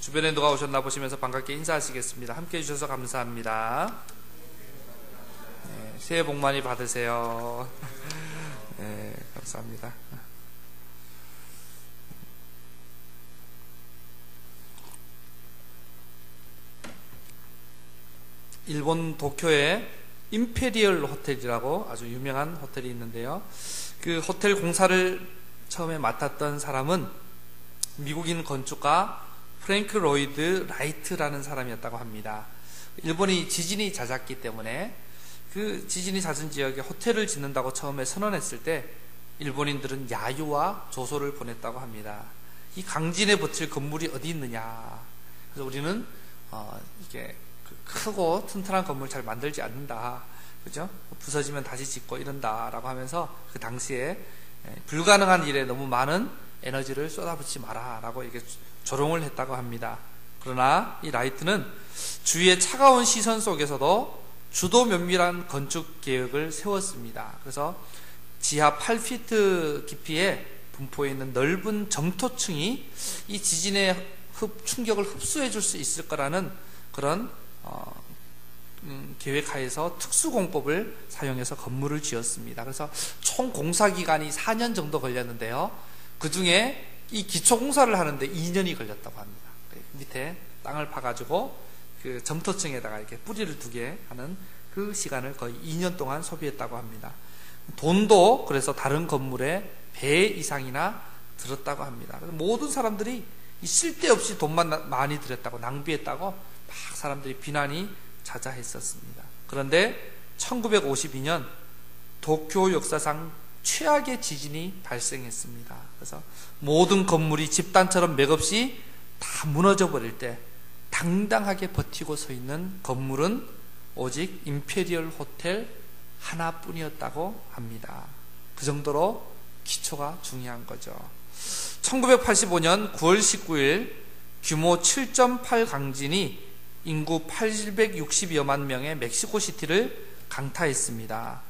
주변에 누가 오셨나 보시면서 반갑게 인사하시겠습니다. 함께 해주셔서 감사합니다. 네, 새해 복 많이 받으세요. 네, 감사합니다. 일본 도쿄에 임페리얼 호텔이라고 아주 유명한 호텔이 있는데요. 그 호텔 공사를 처음에 맡았던 사람은 미국인 건축가 프랭크 로이드 라이트라는 사람이었다고 합니다. 일본이 지진이 잦았기 때문에 그 지진이 잦은 지역에 호텔을 짓는다고 처음에 선언했을 때 일본인들은 야유와 조소를 보냈다고 합니다. 이 강진에 버틸 건물이 어디 있느냐. 그래서 우리는 이게 크고 튼튼한 건물 잘 만들지 않는다. 그죠? 부서지면 다시 짓고 이런다라고 하면서 그 당시에 불가능한 일에 너무 많은 에너지를 쏟아붓지 마라 라고 이렇게 조롱을 했다고 합니다. 그러나 이 라이트는 주위의 차가운 시선 속에서도 주도 면밀한 건축 계획을 세웠습니다. 그래서 지하 8피트 깊이에 분포해 있는 넓은 점토층이 이 지진의 충격을 흡수해 줄 수 있을 거라는 그런 계획하에서 특수공법을 사용해서 건물을 지었습니다. 그래서 총 공사기간이 4년 정도 걸렸는데요. 그 중에 이 기초공사를 하는데 2년이 걸렸다고 합니다. 밑에 땅을 파가지고 그 점토층에다가 이렇게 뿌리를 두게 하는 그 시간을 거의 2년 동안 소비했다고 합니다. 돈도 그래서 다른 건물의 배 이상이나 들었다고 합니다. 모든 사람들이 쓸데없이 돈만 많이 들였다고, 낭비했다고 막 사람들이 비난이 자자했었습니다. 그런데 1952년 도쿄 역사상 최악의 지진이 발생했습니다. 그래서 모든 건물이 집단처럼 맥없이 다 무너져 버릴 때 당당하게 버티고 서 있는 건물은 오직 임페리얼 호텔 하나뿐이었다고 합니다. 그 정도로 기초가 중요한 거죠. 1985년 9월 19일 규모 7.8 강진이 인구 860여만 명의 멕시코시티를 강타했습니다.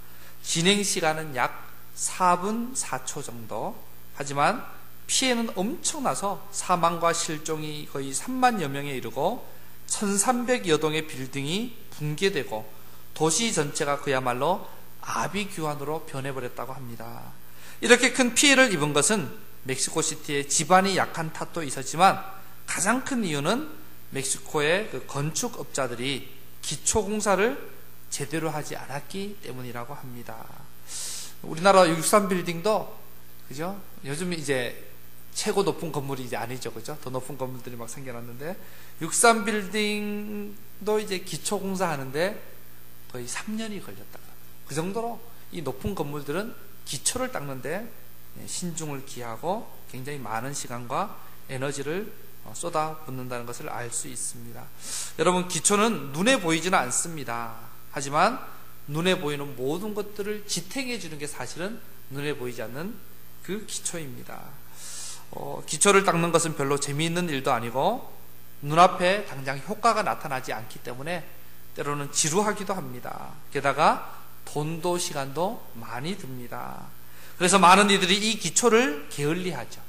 진행 시간은 약 4분 4초 정도. 하지만 피해는 엄청나서 사망과 실종이 거의 3만여 명에 이르고 1300여 동의 빌딩이 붕괴되고 도시 전체가 그야말로 아비규환으로 변해버렸다고 합니다. 이렇게 큰 피해를 입은 것은 멕시코시티의 지반이 약한 탓도 있었지만 가장 큰 이유는 멕시코의 그 건축업자들이 기초공사를 제대로 하지 않았기 때문이라고 합니다. 우리나라 63빌딩도 그죠? 요즘 이제 최고 높은 건물이 이제 아니죠, 그죠? 더 높은 건물들이 막 생겨났는데 63빌딩도 이제 기초공사 하는데 거의 3년이 걸렸다. 그 정도로 이 높은 건물들은 기초를 닦는데 신중을 기하고 굉장히 많은 시간과 에너지를 쏟아붓는다는 것을 알 수 있습니다. 여러분, 기초는 눈에 보이지는 않습니다. 하지만 눈에 보이는 모든 것들을 지탱해 주는 게 사실은 눈에 보이지 않는 그 기초입니다. 기초를 닦는 것은 별로 재미있는 일도 아니고 눈앞에 당장 효과가 나타나지 않기 때문에 때로는 지루하기도 합니다. 게다가 돈도 시간도 많이 듭니다. 그래서 많은 이들이 이 기초를 게을리하죠.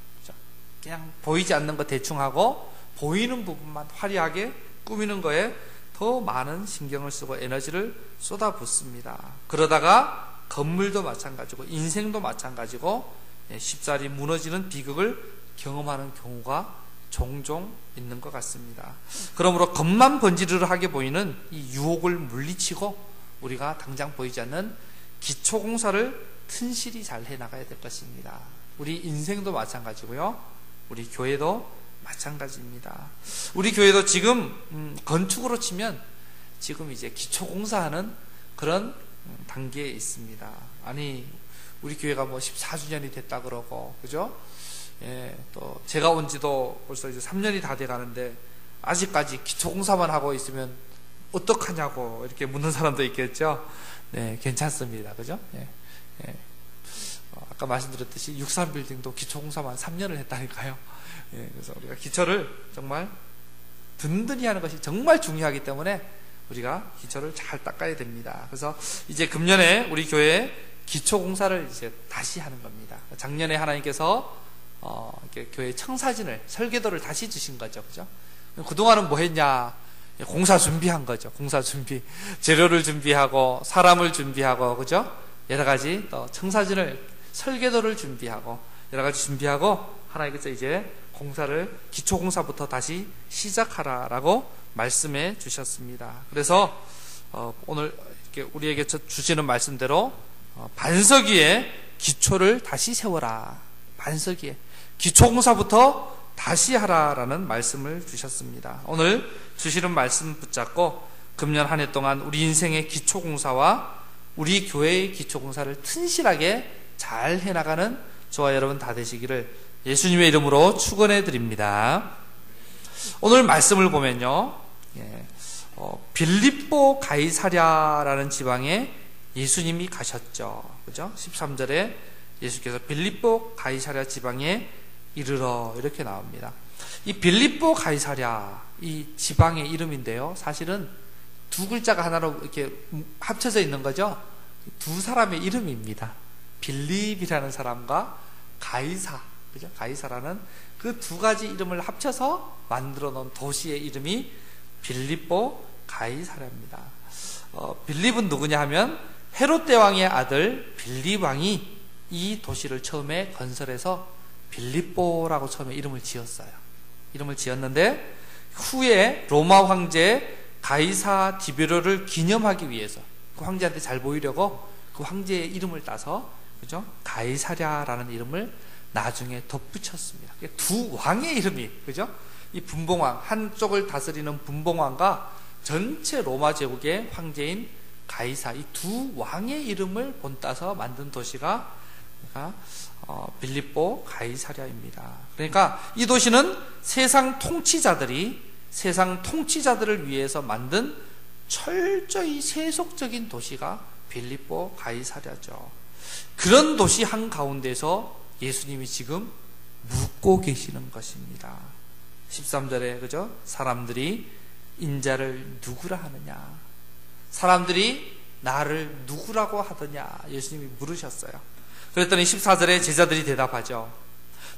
그냥 보이지 않는 거 대충 하고 보이는 부분만 화려하게 꾸미는 거에 더 많은 신경을 쓰고 에너지를 쏟아붓습니다. 그러다가 건물도 마찬가지고 인생도 마찬가지고 쉽사리 무너지는 비극을 경험하는 경우가 종종 있는 것 같습니다. 그러므로 겉만 번지르르하게 보이는 이 유혹을 물리치고 우리가 당장 보이지 않는 기초공사를 튼실히 잘 해나가야 될 것입니다. 우리 인생도 마찬가지고요. 우리 교회도 마찬가지입니다. 우리 교회도 지금 건축으로 치면 지금 이제 기초공사하는 그런 단계에 있습니다. 아니, 우리 교회가 뭐 14주년이 됐다 그러고, 그죠? 예, 또 제가 온 지도 벌써 이제 3년이 다 돼 가는데 아직까지 기초공사만 하고 있으면 어떡하냐고 이렇게 묻는 사람도 있겠죠. 네, 괜찮습니다. 그죠? 예, 예. 아까 말씀드렸듯이 63빌딩도 기초공사만 3년을 했다니까요. 예, 그래서 우리가 기초를 정말 든든히 하는 것이 정말 중요하기 때문에 우리가 기초를 잘 닦아야 됩니다. 그래서 이제 금년에 우리 교회에 기초공사를 이제 다시 하는 겁니다. 작년에 하나님께서 이렇게 교회 청사진을 설계도를 다시 주신 거죠, 그죠? 그동안은 뭐 했냐? 공사 준비한 거죠. 공사 준비. 재료를 준비하고, 사람을 준비하고, 그죠? 여러 가지, 또 청사진을, 설계도를 준비하고, 여러 가지 준비하고, 하나님께서 이제 공사를, 기초공사부터 다시 시작하라라고 말씀해 주셨습니다. 그래서, 오늘 이렇게 우리에게 주시는 말씀대로, 반석 위에 기초를 다시 세워라. 반석 위에. 기초공사부터 다시 하라라는 말씀을 주셨습니다. 오늘 주시는 말씀 붙잡고 금년 한 해 동안 우리 인생의 기초공사와 우리 교회의 기초공사를 튼실하게 잘 해나가는 저와 여러분 다 되시기를 예수님의 이름으로 축원해 드립니다. 오늘 말씀을 보면요, 빌립보 가이사랴라는 지방에 예수님이 가셨죠. 그죠? 13절에 예수께서 빌립보 가이사랴 지방에 이르러 이렇게 나옵니다. 이 빌립보 가이사랴, 이 지방의 이름인데요, 사실은 두 글자가 하나로 이렇게 합쳐져 있는 거죠. 두 사람의 이름입니다. 빌립이라는 사람과 가이사, 그죠? 가이사라는 그 두 가지 이름을 합쳐서 만들어 놓은 도시의 이름이 빌립보 가이사랴입니다. 빌립은 누구냐 하면 헤롯 대왕의 아들 빌립 왕이 이 도시를 처음에 건설해서 빌립보라고 처음에 이름을 지었어요. 이름을 지었는데 후에 로마 황제 가이사 디베로를 기념하기 위해서 그 황제한테 잘 보이려고 그 황제의 이름을 따서, 그죠? 가이사랴라는 이름을 나중에 덧붙였습니다. 두 왕의 이름이, 그죠? 이 분봉왕, 한쪽을 다스리는 분봉왕과 전체 로마 제국의 황제인 가이사, 이 두 왕의 이름을 본따서 만든 도시가 빌립보 가이사랴입니다. 그러니까 이 도시는 세상 통치자들을 위해서 만든 철저히 세속적인 도시가 빌립보 가이사랴죠. 그런 도시 한가운데서 예수님이 지금 묵고 계시는 것입니다. 13절에, 그죠? 사람들이 인자를 누구라 하느냐? 사람들이 나를 누구라고 하더냐? 예수님이 물으셨어요. 그랬더니 14절에 제자들이 대답하죠.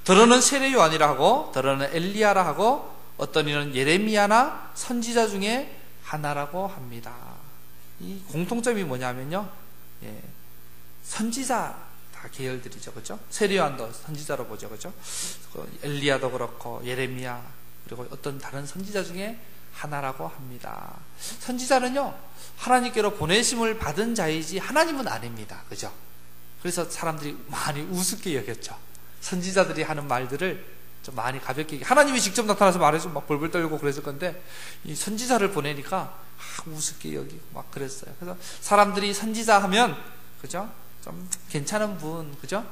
더러는 세례 요한이라 하고, 더러는 엘리야라 하고, 어떤 이는 예레미야나 선지자 중에 하나라고 합니다. 이 공통점이 뭐냐면요, 선지자 다 계열들이죠, 그렇죠? 세례 요한도 선지자로 보죠, 그렇죠? 엘리야도 그렇고 예레미야, 그리고 어떤 다른 선지자 중에 하나라고 합니다. 선지자는요, 하나님께로 보내심을 받은 자이지 하나님은 아닙니다, 그죠? 그래서 사람들이 많이 우습게 여겼죠. 선지자들이 하는 말들을 좀 많이 가볍게, 하나님이 직접 나타나서 말해서 막 벌벌 떨고 그랬을 건데, 이 선지자를 보내니까 우습게 여기고 막 그랬어요. 그래서 사람들이 선지자 하면, 그죠? 좀 괜찮은 분, 그죠?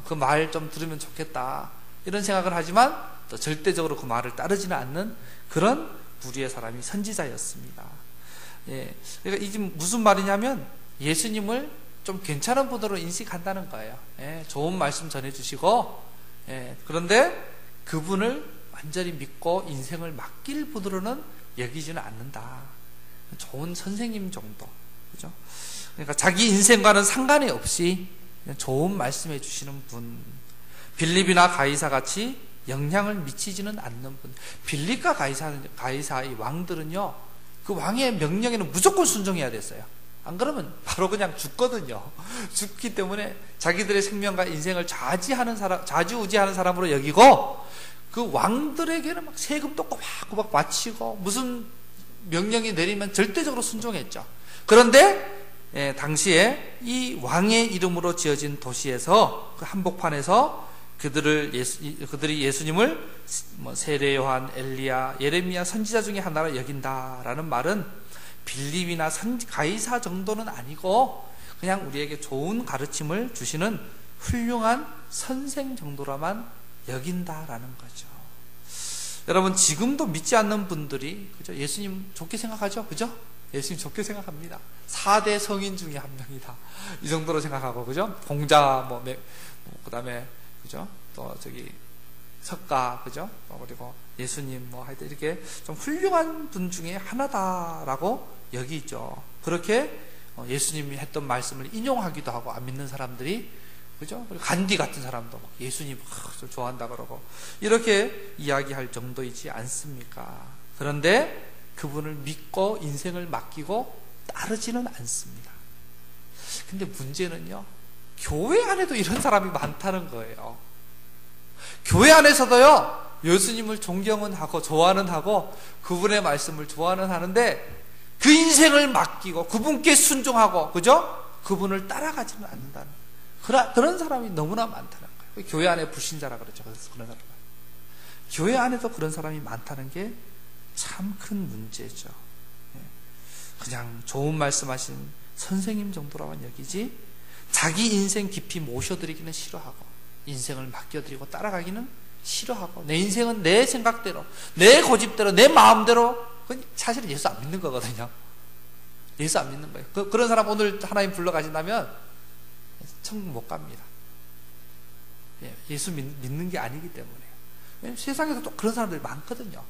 그 말 좀 들으면 좋겠다, 이런 생각을 하지만 또 절대적으로 그 말을 따르지는 않는 그런 부류의 사람이 선지자였습니다. 그러니까 이게 무슨 말이냐면 예수님을 좀 괜찮은 분으로 인식한다는 거예요. 좋은 말씀 전해주시고, 그런데 그분을 완전히 믿고 인생을 맡길 분으로는 여기지는 않는다. 좋은 선생님 정도, 그죠? 그러니까 자기 인생과는 상관이 없이 좋은 말씀해 주시는 분, 빌립이나 가이사 같이 영향을 미치지는 않는 분. 빌립과 가이사 이 왕들은요, 그 왕의 명령에는 무조건 순종해야 됐어요. 안 그러면 바로 그냥 죽거든요. 죽기 때문에 자기들의 생명과 인생을 좌지우지하는 사람으로 여기고, 그 왕들에게는 막 세금도 꼬박꼬박 바치고 무슨 명령이 내리면 절대적으로 순종했죠. 그런데 당시에 이 왕의 이름으로 지어진 도시에서, 그 한복판에서 그들이 예수님을 세례 요한, 엘리야, 예레미야 선지자 중에 하나로 여긴다라는 말은 빌립이나 가이사 정도는 아니고 그냥 우리에게 좋은 가르침을 주시는 훌륭한 선생 정도로만 여긴다라는 거죠. 여러분, 지금도 믿지 않는 분들이, 그죠? 예수님 좋게 생각하죠? 그죠? 예수님 좋게 생각합니다. 4대 성인 중에 한 명이다, 이 정도로 생각하고, 그죠? 공자, 그 다음에, 그죠? 또 석가, 그죠? 그리고 예수님, 하여튼 이렇게 좀 훌륭한 분 중에 하나다라고 여기죠. 그렇게 예수님이 했던 말씀을 인용하기도 하고, 안 믿는 사람들이, 그죠? 그리고 간디 같은 사람도 예수님 좋아한다 그러고, 이렇게 이야기할 정도이지 않습니까? 그런데 그분을 믿고 인생을 맡기고 따르지는 않습니다. 근데 문제는요, 교회 안에도 이런 사람이 많다는 거예요. 교회 안에서도요, 예수님을 존경은 하고 좋아는 하고 그분의 말씀을 좋아는 하는데 그 인생을 맡기고 그분께 순종하고, 그죠? 그분을 따라가지는 않는다는, 그런 사람이 너무나 많다는 거예요. 교회 안에 불신자라 그러죠. 그래서 그런 사람, 교회 안에도 그런 사람이 많다는 게 참 큰 문제죠. 그냥 좋은 말씀하신 선생님 정도라만 여기지 자기 인생 깊이 모셔드리기는 싫어하고 인생을 맡겨드리고 따라가기는 싫어하고, 내 인생은 내 생각대로, 내 고집대로, 내 마음대로, 그건 사실은 예수 안 믿는 거거든요. 예수 안 믿는 거예요. 그런 사람 오늘 하나님 불러가신다면 천국 못 갑니다. 예수 믿는 게 아니기 때문에. 세상에서 또 그런 사람들이 많거든요.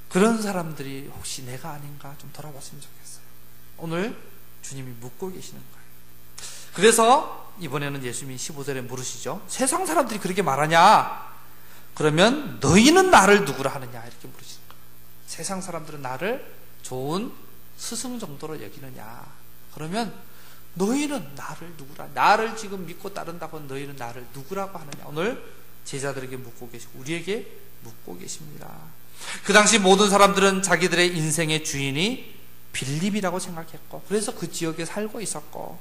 그런 사람들이 혹시 내가 아닌가 좀 돌아봤으면 좋겠어요. 오늘 주님이 묻고 계시는 거예요. 그래서 이번에는 예수님이 15절에 물으시죠. 세상 사람들이 그렇게 말하냐? 그러면 너희는 나를 누구라 하느냐? 이렇게 물으시는 거예요. 세상 사람들은 나를 좋은 스승 정도로 여기느냐? 그러면 너희는 나를 누구라? 나를 지금 믿고 따른다고 너희는 나를 누구라고 하느냐? 오늘 제자들에게 묻고 계시고 우리에게 묻고 계십니다. 그 당시 모든 사람들은 자기들의 인생의 주인이 빌립이라고 생각했고, 그래서 그 지역에 살고 있었고,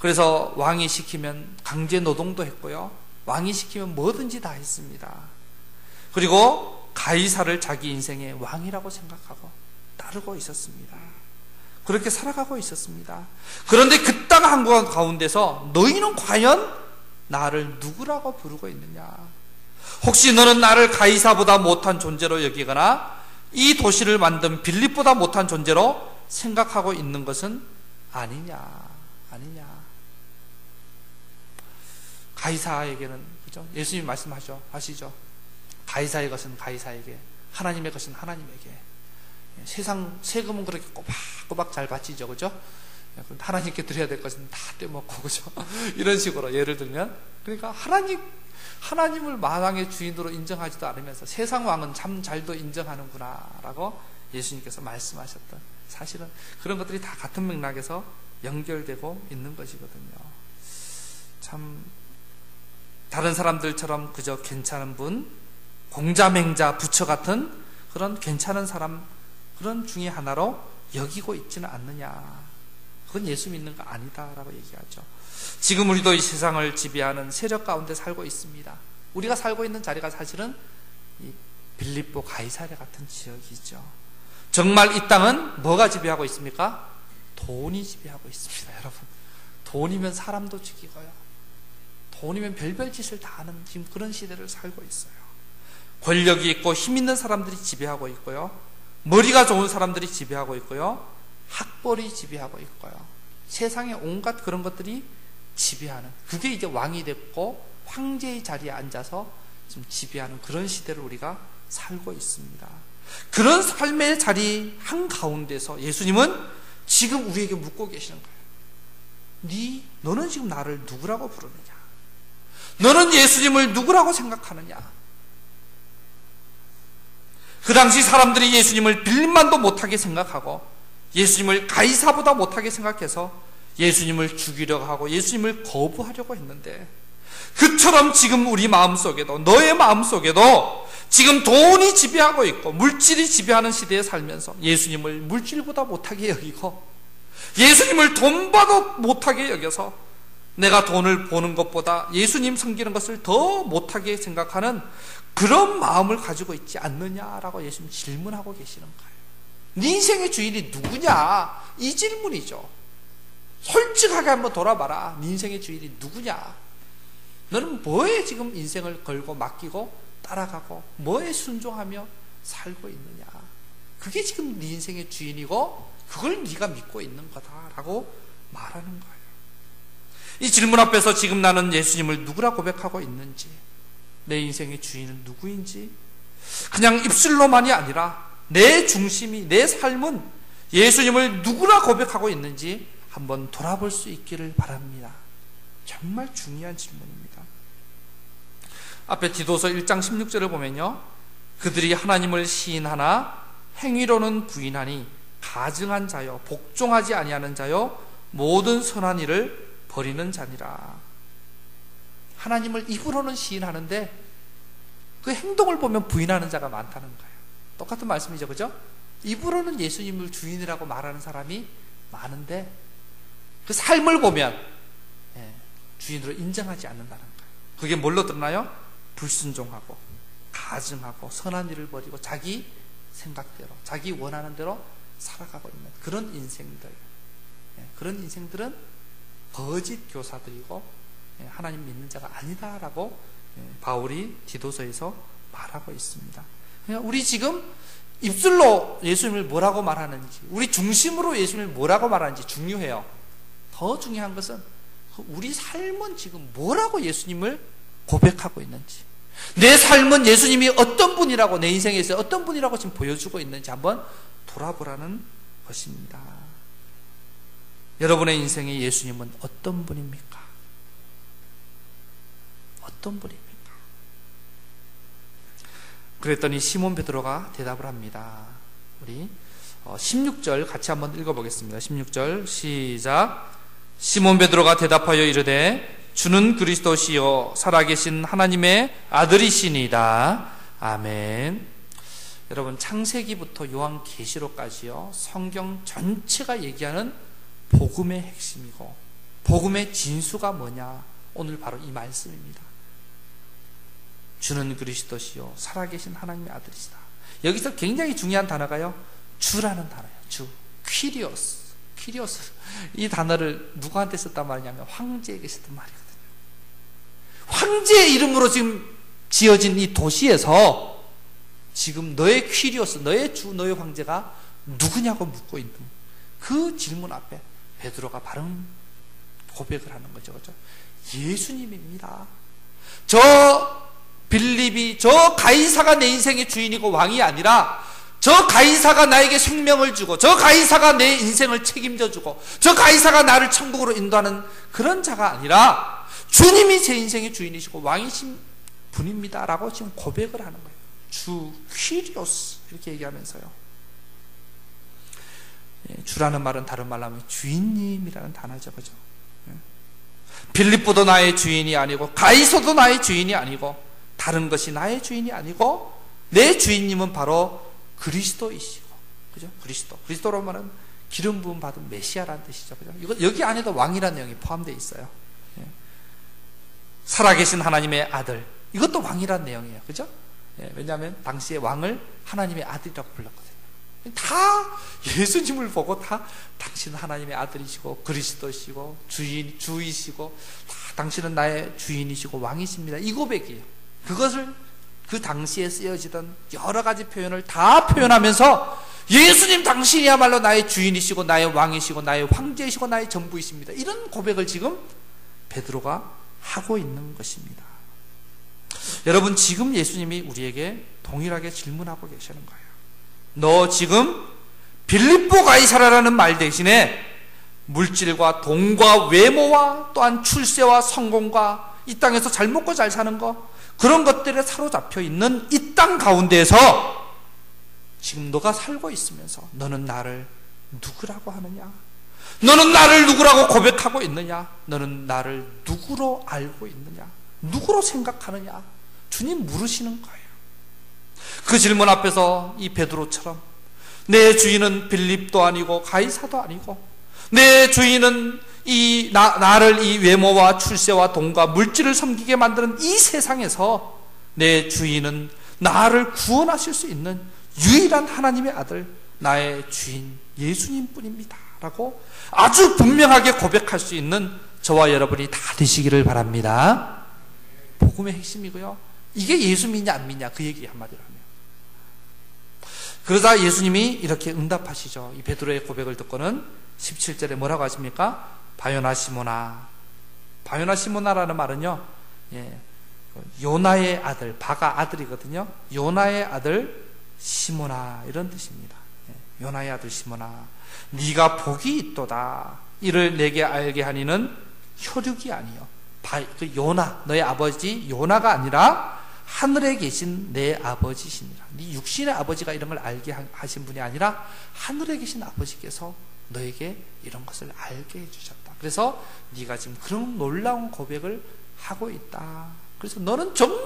그래서 왕이 시키면 강제 노동도 했고요, 왕이 시키면 뭐든지 다 했습니다. 그리고 가이사를 자기 인생의 왕이라고 생각하고 따르고 있었습니다. 그렇게 살아가고 있었습니다. 그런데 그 땅 한가운데서 너희는 과연 나를 누구라고 부르고 있느냐? 혹시 너는 나를 가이사보다 못한 존재로 여기거나 이 도시를 만든 빌립보다 못한 존재로 생각하고 있는 것은 아니냐? 가이사에게는, 그죠? 예수님 하시죠. 가이사의 것은 가이사에게, 하나님의 것은 하나님에게. 세상 세금은 그렇게 꼬박꼬박 잘 바치죠, 그죠? 하나님께 드려야 될 것은 다 떼먹고, 그죠? 이런 식으로 예를 들면, 그러니까 하나님을 만왕의 주인으로 인정하지도 않으면서 세상 왕은 참 잘도 인정하는구나라고 예수님께서 말씀하셨던, 사실은 그런 것들이 다 같은 맥락에서 연결되고 있는 것이거든요. 참 다른 사람들처럼 그저 괜찮은 분, 공자맹자, 부처 같은 그런 괜찮은 사람, 그런 중에 하나로 여기고 있지는 않느냐. 그건 예수 믿는 거 아니다라고 얘기하죠. 지금 우리도 이 세상을 지배하는 세력 가운데 살고 있습니다. 우리가 살고 있는 자리가 사실은 이 빌립보 가이사랴 같은 지역이죠. 정말 이 땅은 뭐가 지배하고 있습니까? 돈이 지배하고 있습니다, 여러분. 돈이면 사람도 죽이고요, 돈이면 별별 짓을 다 하는 지금 그런 시대를 살고 있어요. 권력이 있고 힘 있는 사람들이 지배하고 있고요, 머리가 좋은 사람들이 지배하고 있고요, 학벌이 지배하고 있고요, 세상에 온갖 그런 것들이 지배하는, 그게 이제 왕이 됐고 황제의 자리에 앉아서 지금 지배하는 그런 시대를 우리가 살고 있습니다. 그런 삶의 자리 한가운데서 예수님은 지금 우리에게 묻고 계시는 거예요. 너는 지금 나를 누구라고 부르느냐? 너는 예수님을 누구라고 생각하느냐? 그 당시 사람들이 예수님을 빌립만도 못하게 생각하고 예수님을 가이사보다 못하게 생각해서 예수님을 죽이려고 하고 예수님을 거부하려고 했는데, 그처럼 지금 우리 마음속에도, 너의 마음속에도 지금 돈이 지배하고 있고 물질이 지배하는 시대에 살면서 예수님을 물질보다 못하게 여기고 예수님을 돈보다 못하게 여겨서 내가 돈을 보는 것보다 예수님 섬기는 것을 더 못하게 생각하는 그런 마음을 가지고 있지 않느냐라고 예수님 질문하고 계시는 거예요. 네 인생의 주인이 누구냐? 이 질문이죠. 솔직하게 한번 돌아봐라. 네 인생의 주인이 누구냐? 너는 뭐에 지금 인생을 걸고 맡기고 따라가고 뭐에 순종하며 살고 있느냐? 그게 지금 네 인생의 주인이고 그걸 네가 믿고 있는 거다라고 말하는 거예요. 이 질문 앞에서 지금 나는 예수님을 누구라 고백하고 있는지, 내 인생의 주인은 누구인지, 그냥 입술로만이 아니라 내 중심이, 내 삶은 예수님을 누구라 고백하고 있는지 한번 돌아볼 수 있기를 바랍니다. 정말 중요한 질문입니다. 앞에 디도서 1장 16절을 보면요, 그들이 하나님을 시인하나 행위로는 부인하니 가증한 자요 복종하지 아니하는 자요 모든 선한 일을 버리는 자니라. 하나님을 입으로는 시인하는데 그 행동을 보면 부인하는 자가 많다는 거예요. 똑같은 말씀이죠, 그죠? 입으로는 예수님을 주인이라고 말하는 사람이 많은데 그 삶을 보면 주인으로 인정하지 않는다는 거예요. 그게 뭘로 드러나요? 불순종하고 가증하고 선한 일을 버리고 자기 생각대로 자기 원하는 대로 살아가고 있는 그런 인생들, 그런 인생들은 거짓 교사들이고 하나님 믿는 자가 아니다라고 바울이 디도서에서 말하고 있습니다. 우리 지금 입술로 예수님을 뭐라고 말하는지, 우리 중심으로 예수님을 뭐라고 말하는지 중요해요. 더 중요한 것은 우리 삶은 지금 뭐라고 예수님을 고백하고 있는지, 내 삶은 예수님이 어떤 분이라고, 내 인생에서 어떤 분이라고 지금 보여주고 있는지 한번 돌아보라는 것입니다. 여러분의 인생에 예수님은 어떤 분입니까? 어떤 분입니까? 그랬더니 시몬 베드로가 대답을 합니다. 우리 16절 같이 한번 읽어보겠습니다. 16절 시작. 시몬 베드로가 대답하여 이르되 주는 그리스도시요 살아계신 하나님의 아들이시니이다. 아멘. 여러분, 창세기부터 요한계시록까지요, 성경 전체가 얘기하는 복음의 핵심이고 복음의 진수가 뭐냐, 오늘 바로 이 말씀입니다. 주는 그리스도시요 살아계신 하나님의 아들이시다. 여기서 굉장히 중요한 단어가요, 주라는 단어예요. 주, 퀴리오스. 퀴리오스, 이 단어를 누구한테 썼단 말이냐면 황제에게 썼단 말이거든요. 황제의 이름으로 지금 지어진 이 도시에서 지금 너의 퀴리오스, 너의 주, 너의 황제가 누구냐고 묻고 있는 그 질문 앞에 베드로가 바른 고백을 하는 거죠. 그렇죠? 예수님입니다. 저 빌립이, 저 가이사가 내 인생의 주인이고 왕이 아니라 저 가이사가 나에게 생명을 주고 저 가이사가 내 인생을 책임져 주고 저 가이사가 나를 천국으로 인도하는 그런 자가 아니라 주님이 제 인생의 주인이시고 왕이신 분입니다 라고 지금 고백을 하는 거예요. 주 퀴리오스 이렇게 얘기하면서요, 주라는 말은 다른 말로 하면 주인님이라는 단어죠. 그죠? 빌립보도 나의 주인이 아니고 가이사도 나의 주인이 아니고 다른 것이 나의 주인이 아니고 내 주인님은 바로 그리스도이시고, 그죠? 그리스도로 말은 기름 부음 받은 메시아라는 뜻이죠. 그죠? 이거 여기 안에도 왕이라는 내용이 포함되어 있어요. 살아계신 하나님의 아들, 이것도 왕이라는 내용이에요. 그죠? 왜냐하면 당시에 왕을 하나님의 아들이라고 불렀거든요. 다 예수님을 보고 다 당신은 하나님의 아들이시고 그리스도시고 주이시고 다 당신은 나의 주인이시고 왕이십니다. 이 고백이에요. 그것을 그 당시에 쓰여지던 여러 가지 표현을 다 표현하면서 예수님 당신이야말로 나의 주인이시고 나의 왕이시고 나의 황제이시고 나의 전부이십니다. 이런 고백을 지금 베드로가 하고 있는 것입니다. 여러분, 지금 예수님이 우리에게 동일하게 질문하고 계시는 거예요. 너 지금 빌립보 가이사라라는 말 대신에 물질과 돈과 외모와 또한 출세와 성공과 이 땅에서 잘 먹고 잘 사는 거, 그런 것들에 사로잡혀 있는 이 땅 가운데에서 지금 너가 살고 있으면서 너는 나를 누구라고 하느냐? 너는 나를 누구라고 고백하고 있느냐? 너는 나를 누구로 알고 있느냐? 누구로 생각하느냐? 주님 물으시는 거예요. 그 질문 앞에서 이 베드로처럼 내 주인은 빌립도 아니고 가이사도 아니고 내 주인은 나를 이 외모와 출세와 돈과 물질을 섬기게 만드는 이 세상에서 내 주인은 나를 구원하실 수 있는 유일한 하나님의 아들, 나의 주인 예수님 뿐입니다 라고 아주 분명하게 고백할 수 있는 저와 여러분이 다 되시기를 바랍니다. 복음의 핵심이고요, 이게 예수 믿냐 안 믿냐 그 얘기 한마디로 하면, 그러자 예수님이 이렇게 응답하시죠. 이 베드로의 고백을 듣고는 17절에 뭐라고 하십니까? 바요나 시모나. 바요나 시모나라는 말은요, 요나의 아들, 바가 아들이거든요. 요나의 아들 시모나, 이런 뜻입니다. 요나의 아들 시모나, 네가 복이 있도다. 이를 내게 알게 하니는 혈육이 아니요, 그 요나, 너의 아버지 요나가 아니라 하늘에 계신 내 아버지시니라. 네 육신의 아버지가 이런 걸 알게 하신 분이 아니라 하늘에 계신 아버지께서 너에게 이런 것을 알게 해주셨다. 그래서 네가 지금 그런 놀라운 고백을 하고 있다. 그래서 너는 정말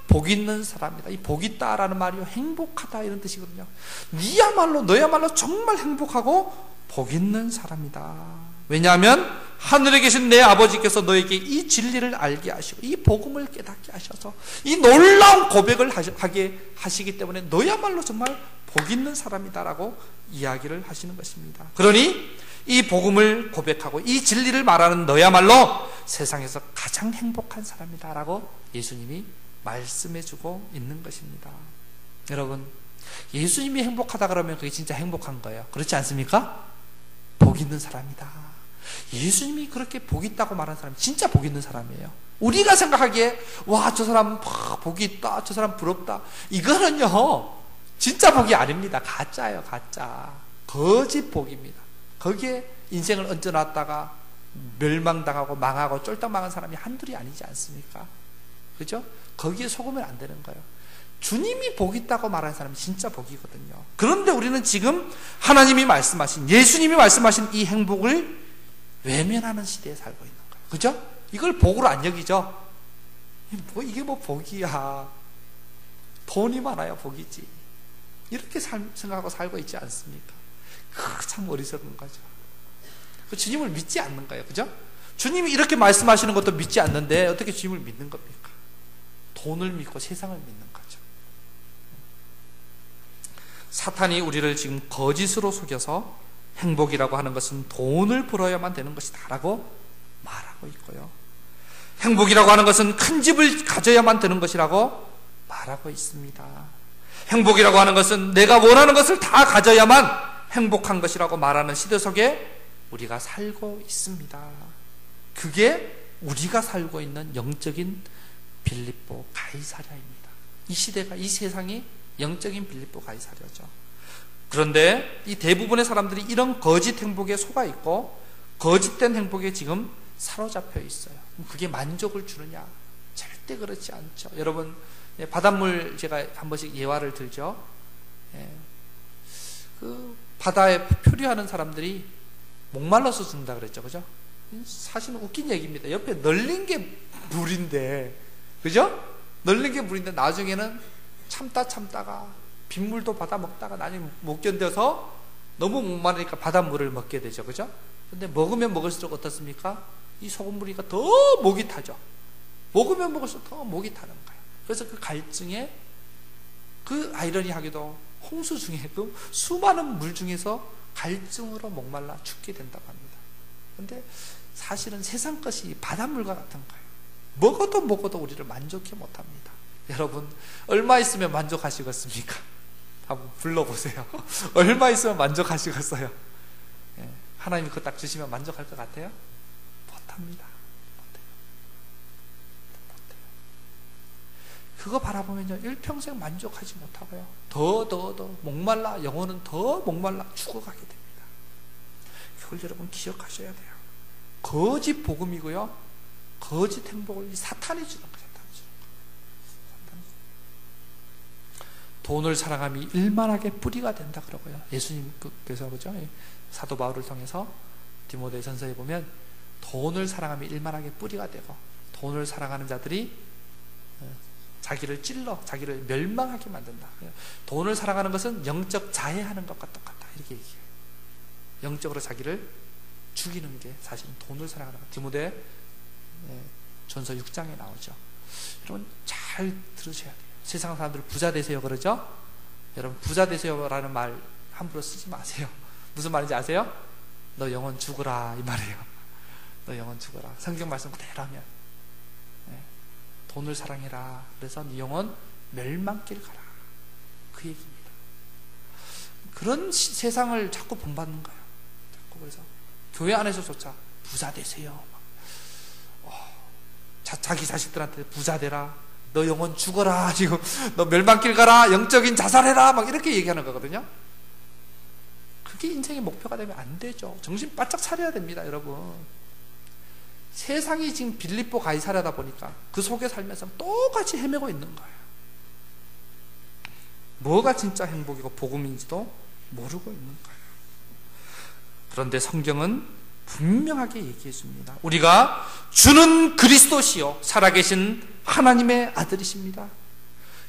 복 있는 사람이다. 이 복 있다라는 말이요, 행복하다 이런 뜻이거든요. 너야말로 정말 행복하고 복 있는 사람이다. 왜냐하면 하늘에 계신 내 아버지께서 너에게 이 진리를 알게 하시고 이 복음을 깨닫게 하셔서 이 놀라운 고백을 하게 하시기 때문에 너야말로 정말 복 있는 사람이다라고 이야기를 하시는 것입니다. 그러니 이 복음을 고백하고 이 진리를 말하는 너야말로 세상에서 가장 행복한 사람이다라고 예수님이 말씀해주고 있는 것입니다. 여러분, 예수님이 행복하다 그러면 그게 진짜 행복한 거예요. 그렇지 않습니까? 복 있는 사람이다. 예수님이 그렇게 복 있다고 말하는 사람이 진짜 복 있는 사람이에요. 우리가 생각하기에 와, 저 사람 복이 있다, 저 사람 부럽다, 이거는요 진짜 복이 아닙니다. 가짜예요. 가짜. 거짓 복입니다. 거기에 인생을 얹어놨다가 멸망당하고 망하고 쫄딱 망한 사람이 한둘이 아니지 않습니까? 그죠? 거기에 속으면 안 되는 거예요. 주님이 복 있다고 말하는 사람이 진짜 복이거든요. 그런데 우리는 지금 하나님이 말씀하신, 예수님이 말씀하신 이 행복을 외면하는 시대에 살고 있는 거예요. 그죠? 이걸 복으로 안 여기죠? 이게 뭐 복이야. 돈이 많아야 복이지. 이렇게 생각하고 살고 있지 않습니까? 참 어리석은 거죠. 주님을 믿지 않는 거예요. 그죠? 주님이 이렇게 말씀하시는 것도 믿지 않는데 어떻게 주님을 믿는 겁니까? 돈을 믿고 세상을 믿는 거죠. 사탄이 우리를 지금 거짓으로 속여서 행복이라고 하는 것은 돈을 벌어야만 되는 것이다 라고 말하고 있고요, 행복이라고 하는 것은 큰 집을 가져야만 되는 것이라고 말하고 있습니다. 행복이라고 하는 것은 내가 원하는 것을 다 가져야만 행복한 것이라고 말하는 시대 속에 우리가 살고 있습니다. 그게 우리가 살고 있는 영적인 빌립보 가이사랴입니다. 이 시대가, 이 세상이 영적인 빌립보 가이사랴죠. 그런데 이 대부분의 사람들이 이런 거짓 행복에 속아 있고 거짓된 행복에 지금 사로잡혀 있어요. 그게 만족을 주느냐? 절대 그렇지 않죠. 여러분, 바닷물 제가 한 번씩 예화를 들죠. 그 바다에 표류하는 사람들이 목말라서 죽는다 그랬죠. 그죠? 사실은 웃긴 얘기입니다. 옆에 널린 게 물인데, 그죠? 널린 게 물인데 나중에는 참다가 빗물도 받아 먹다가 나중에 못 견뎌서 너무 목마르니까 바닷물을 먹게 되죠. 그죠? 근데 먹으면 먹을수록 어떻습니까? 이 소금물이가 더 목이 타죠. 먹으면 먹을수록 더 목이 타는 거예요. 그래서 그 갈증에, 그 아이러니하게도 홍수 중에 그 수많은 물 중에서 갈증으로 목말라 죽게 된다고 합니다. 근데 사실은 세상 것이 바닷물과 같은 거예요. 먹어도 우리를 만족해 못합니다. 여러분, 얼마 있으면 만족하시겠습니까? 한번 불러보세요. 얼마 있으면 만족하시겠어요? 하나님이 그거 딱 주시면 만족할 것 같아요? 못합니다. 못해요. 그거 바라보면요, 일평생 만족하지 못하고요, 더 목말라, 영혼은 더 목말라 죽어가게 됩니다. 그걸 여러분 기억하셔야 돼요. 거짓 복음이고요, 거짓 행복을 사탄이 주는 거예요. 돈을 사랑함이 일만하게 뿌리가 된다 그러고요. 예수님께서, 그죠? 사도 바울을 통해서 디모데 전서에 보면 돈을 사랑함이 일만하게 뿌리가 되고, 돈을 사랑하는 자들이 자기를 찔러 자기를 멸망하게 만든다. 돈을 사랑하는 것은 영적 자해하는 것과 똑같다, 이렇게 얘기해요. 영적으로 자기를 죽이는 게 사실은 돈을 사랑하는 것. 디모데 전서 6장에 나오죠. 여러분 잘 들으셔야 돼요. 세상 사람들 부자 되세요 그러죠? 여러분, 부자 되세요라는 말 함부로 쓰지 마세요. 무슨 말인지 아세요? 너 영혼 죽어라, 이 말이에요. 너 영혼 죽어라. 성경 말씀 그대로 하면, 돈을 사랑해라. 그래서 네 영혼 멸망길 가라, 그 얘기입니다. 그런 세상을 자꾸 본받는 거예요. 자꾸. 그래서 교회 안에서조차 부자 되세요, 자기 자식들한테 부자 되라, 너 영혼 죽어라, 지금 너 멸망길 가라, 영적인 자살해라, 막 이렇게 얘기하는 거거든요. 그게 인생의 목표가 되면 안 되죠. 정신 바짝 차려야 됩니다, 여러분. 세상이 지금 빌립보 가이사랴다 보니까 그 속에 살면서 똑같이 헤매고 있는 거예요. 뭐가 진짜 행복이고 복음인지도 모르고 있는 거예요. 그런데 성경은 분명하게 얘기해 줍니다. 우리가 주는 그리스도시요 살아계신 하나님의 아들이십니다.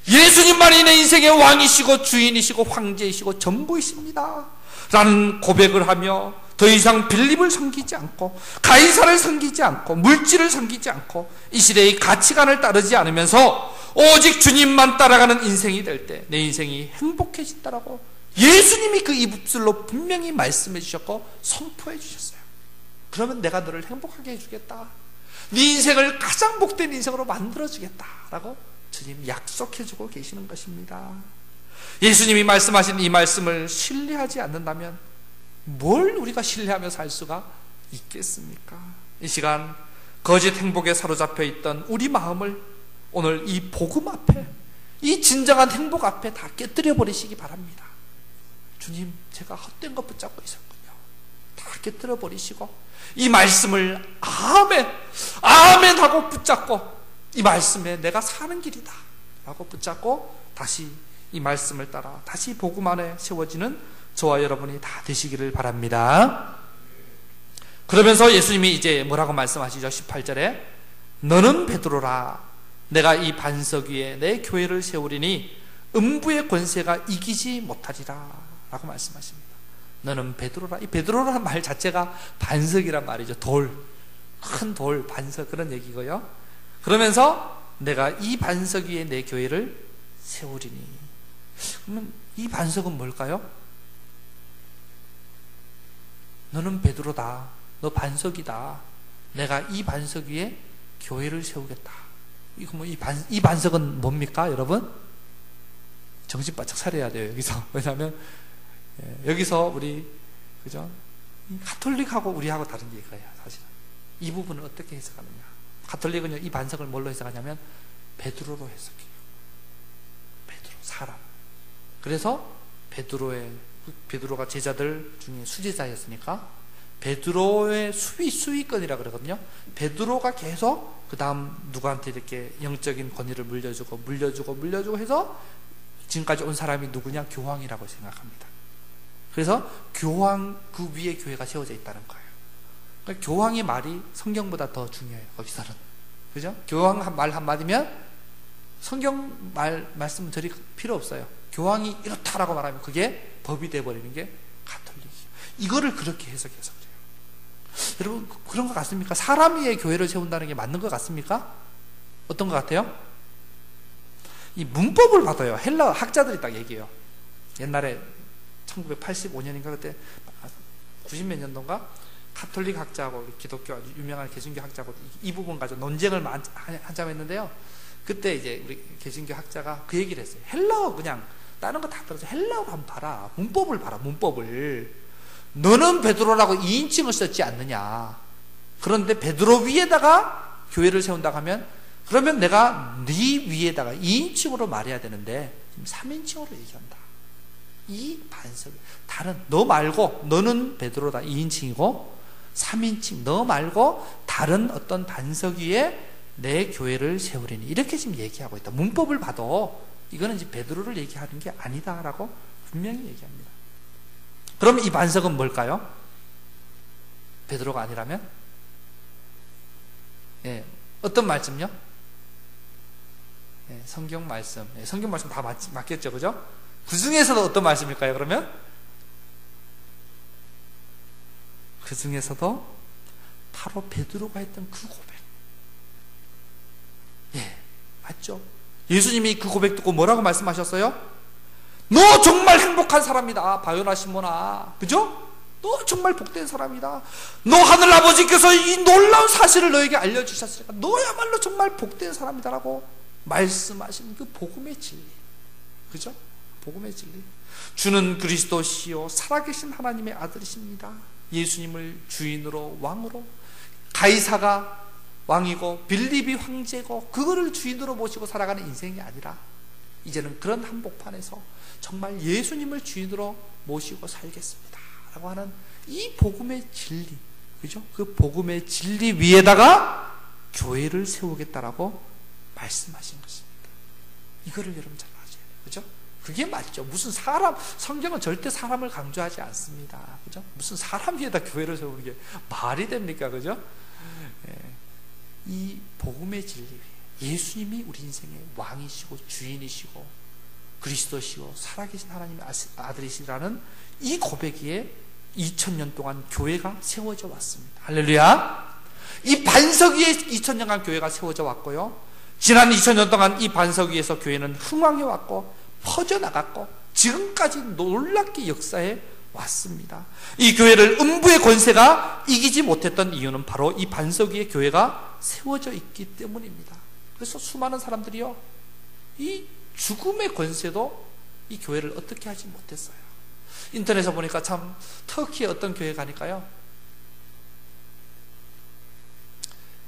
예수님만이 내 인생의 왕이시고 주인이시고 황제이시고 전부이십니다 라는 고백을 하며 더 이상 빌립을 섬기지 않고 가이사를 섬기지 않고 물질을 섬기지 않고 이 시대의 가치관을 따르지 않으면서 오직 주님만 따라가는 인생이 될 때 내 인생이 행복해진다라고 예수님이 그 입술로 분명히 말씀해 주셨고 선포해 주셨어요. 그러면 내가 너를 행복하게 해주겠다. 네 인생을 가장 복된 인생으로 만들어주겠다라고 주님 약속해주고 계시는 것입니다. 예수님이 말씀하신 이 말씀을 신뢰하지 않는다면 뭘 우리가 신뢰하며 살 수가 있겠습니까? 이 시간 거짓 행복에 사로잡혀 있던 우리 마음을 오늘 이 복음 앞에, 이 진정한 행복 앞에 다 깨뜨려 버리시기 바랍니다. 주님, 제가 헛된 것 붙잡고 있었군요. 다 깨뜨려 버리시고 이 말씀을 아멘, 아멘 하고 붙잡고 이 말씀에 내가 사는 길이다 라고 붙잡고 다시 이 말씀을 따라 다시 복음 안에 세워지는 저와 여러분이 다 되시기를 바랍니다. 그러면서 예수님이 이제 뭐라고 말씀하시죠? 18절에 너는 베드로라 내가 이 반석 위에 내 교회를 세우리니 음부의 권세가 이기지 못하리라 라고 말씀하십니다. 너는 베드로라. 이 베드로라는 말 자체가 반석이란 말이죠. 돌, 큰 돌, 반석 그런 얘기고요. 그러면서 내가 이 반석 위에 내 교회를 세우리니. 그러면 이 반석은 뭘까요? 너는 베드로다. 너 반석이다. 내가 이 반석 위에 교회를 세우겠다. 이거 뭐 이 반석은 뭡니까, 여러분? 정신 바짝 차려야 돼요, 여기서. 왜냐하면 여기서 우리 그죠? 가톨릭하고 우리하고 다른 얘기예요, 사실은. 이 부분을 어떻게 해석하느냐? 가톨릭은요, 이 반석을 뭘로 해석하냐면 베드로로 해석해요. 베드로, 사람. 그래서 베드로가 제자들 중에 수제자였으니까 베드로의 수위권이라 그러거든요. 베드로가 계속 그 다음 누구한테 이렇게 영적인 권위를 물려주고 해서 지금까지 온 사람이 누구냐? 교황이라고 생각합니다. 그래서 교황 그 위에 교회가 세워져 있다는 거예요. 그러니까 교황의 말이 성경보다 더 중요해요, 거기서는. 그죠? 교황 말 한마디면 성경 말씀은 저리 필요 없어요. 교황이 이렇다라고 말하면 그게 법이 돼버리는 게 가톨릭이에요. 이거를 그렇게 해석해서 그래요. 여러분, 그런 것 같습니까? 사람 위에 교회를 세운다는 게 맞는 것 같습니까? 어떤 것 같아요? 이 문법을 봐도요, 헬라 학자들이 딱 얘기해요. 옛날에 1985년인가 그때 90몇 년도인가 가톨릭 학자하고 기독교 아주 유명한 개신교 학자하고 이 부분 가지고 논쟁을 한참 했는데요. 그때 이제 우리 개신교 학자가 그 얘기를 했어요. 헬라어 그냥 다른 거 다 들어서 헬라어로 한번 봐라. 문법을 봐라. 문법을. 너는 베드로라고 2인칭을 썼지 않느냐. 그런데 베드로 위에다가 교회를 세운다고 하면 그러면 내가 네 위에다가 2인칭으로 말해야 되는데 지금 3인칭으로 얘기한다. 이 반석, 다른 너 말고 너는 베드로다 2인칭이고 3인칭 너 말고 다른 어떤 반석 위에 내 교회를 세우리니 이렇게 지금 얘기하고 있다. 문법을 봐도 이거는 이제 베드로를 얘기하는 게 아니다라고 분명히 얘기합니다. 그럼 이 반석은 뭘까요? 베드로가 아니라면? 예, 어떤 말씀요? 예, 성경 말씀. 예, 성경 말씀 다 맞겠죠, 그죠? 그 중에서도 어떤 말씀일까요, 그러면? 그 중에서도 바로 베드로가 했던 그 고백. 예, 맞죠? 예수님이 그 고백 듣고 뭐라고 말씀하셨어요? 너 정말 행복한 사람이다, 바요나 시몬아. 그죠? 너 정말 복된 사람이다. 너 하늘 아버지께서 이 놀라운 사실을 너에게 알려주셨으니까 너야말로 정말 복된 사람이다라고 말씀하신 그 복음의 진리. 그죠? 복음의 진리. 주는 그리스도시요 살아계신 하나님의 아들이십니다. 예수님을 주인으로 왕으로, 가이사가 왕이고 빌립이 황제고 그거를 주인으로 모시고 살아가는 인생이 아니라 이제는 그런 한복판에서 정말 예수님을 주인으로 모시고 살겠습니다 라고 하는 이 복음의 진리, 그죠? 그 복음의 진리 위에다가 교회를 세우겠다라고 말씀하신 것입니다. 이거를 여러분 잘 아셔야 돼요. 그죠? 그게 맞죠. 무슨 성경은 절대 사람을 강조하지 않습니다. 그죠? 무슨 사람 위에다 교회를 세우는 게 말이 됩니까? 그죠? 예. 이 복음의 진리 위에 예수님이 우리 인생의 왕이시고 주인이시고 그리스도시고 살아계신 하나님의 아들이시라는 이 고백 위에 2000년 동안 교회가 세워져 왔습니다. 할렐루야. 이 반석 위에 2000년간 교회가 세워져 왔고요, 지난 2000년 동안 이 반석 위에서 교회는 흥왕해 왔고 퍼져나갔고 지금까지 놀랍게 역사해 왔습니다. 이 교회를 음부의 권세가 이기지 못했던 이유는 바로 이 반석 위에 교회가 세워져 있기 때문입니다. 그래서 수많은 사람들이요, 이 죽음의 권세도 이 교회를 어떻게 하지 못했어요. 인터넷에 보니까 참 터키의 어떤 교회 가니까요,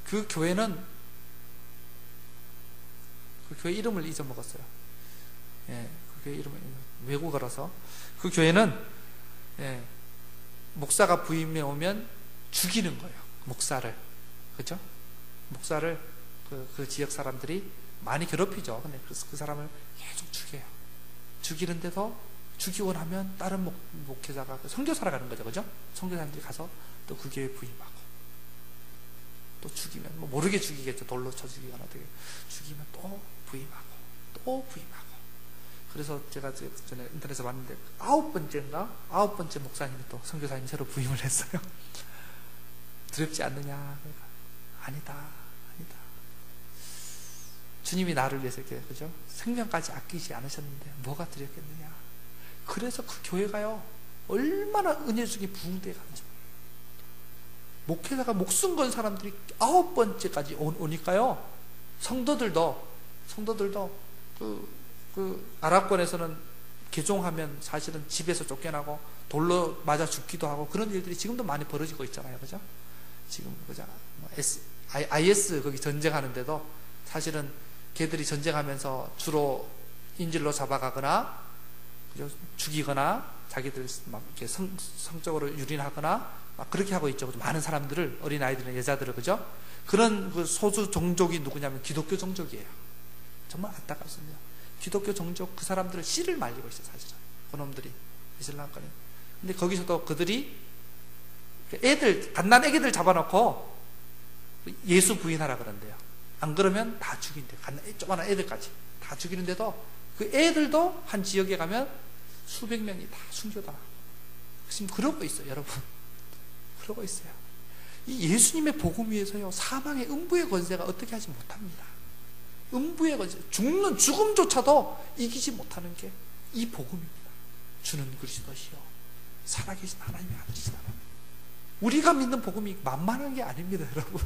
그 교회는 그 교회 이름을 잊어먹었어요. 예, 그 교회 이름은 외국어라서. 그 교회는 예, 목사가 부임해 오면 죽이는 거예요. 목사를. 그죠? 목사를 그 지역 사람들이 많이 괴롭히죠. 근데 그래서 그 사람을 계속 죽여요. 죽이는데도 죽이고 나면 다른 목회자가 선교사로 가는 거죠. 그죠? 선교사님들이 가서 또 그 교회에 부임하고 또 죽이면 뭐 모르게 죽이겠죠. 돌로 쳐 죽이거나 어떻게 죽이면 또 부임하고 또 부임하고. 그래서 제가 전에 인터넷에서 봤는데 9번째 목사님이 또 선교사님이 새로 부임을 했어요. 두렵지 않느냐? 그러니까 아니다. 주님이 나를 위해서 이렇게, 그죠? 생명까지 아끼지 않으셨는데 뭐가 두렵겠느냐? 그래서 그 교회가요, 얼마나 은혜 중에 부흥되어 가는지. 목회자가 목숨 건 사람들이 9번째까지 오니까요, 성도들도 그 아랍권에서는 개종하면 사실은 집에서 쫓겨나고 돌로 맞아 죽기도 하고 그런 일들이 지금도 많이 벌어지고 있잖아요. 그죠? 지금, 그죠? IS 거기 전쟁하는데도 사실은 걔들이 전쟁하면서 주로 인질로 잡아가거나, 그죠? 죽이거나, 자기들 막 이렇게 성적으로 유린하거나, 막 그렇게 하고 있죠. 많은 사람들을, 어린아이들이나 여자들을, 그죠? 그런 그 소수 종족이 누구냐면 기독교 종족이에요. 정말 안타깝습니다. 기독교 종족 그 사람들을 씨를 말리고 있어요, 사실은. 그놈들이. 이슬람권이. 근데 거기서도 그들이 갓난 애기들 잡아놓고 예수 부인하라 그런대요. 안 그러면 다 죽인대요. 조그마한 애들까지 다 죽이는데도 그 애들도 한 지역에 가면 수백 명이 다 순교다. 지금 그러고 있어요, 여러분. 그러고 있어요. 이 예수님의 복음 위에서요, 사망의 음부의 권세가 어떻게 하지 못합니다. 음부의 권세, 죽음조차도 이기지 못하는 게 이 복음입니다. 주는 그리스도시요 살아계신 하나님의 아들이시다. 우리가 믿는 복음이 만만한 게 아닙니다, 여러분.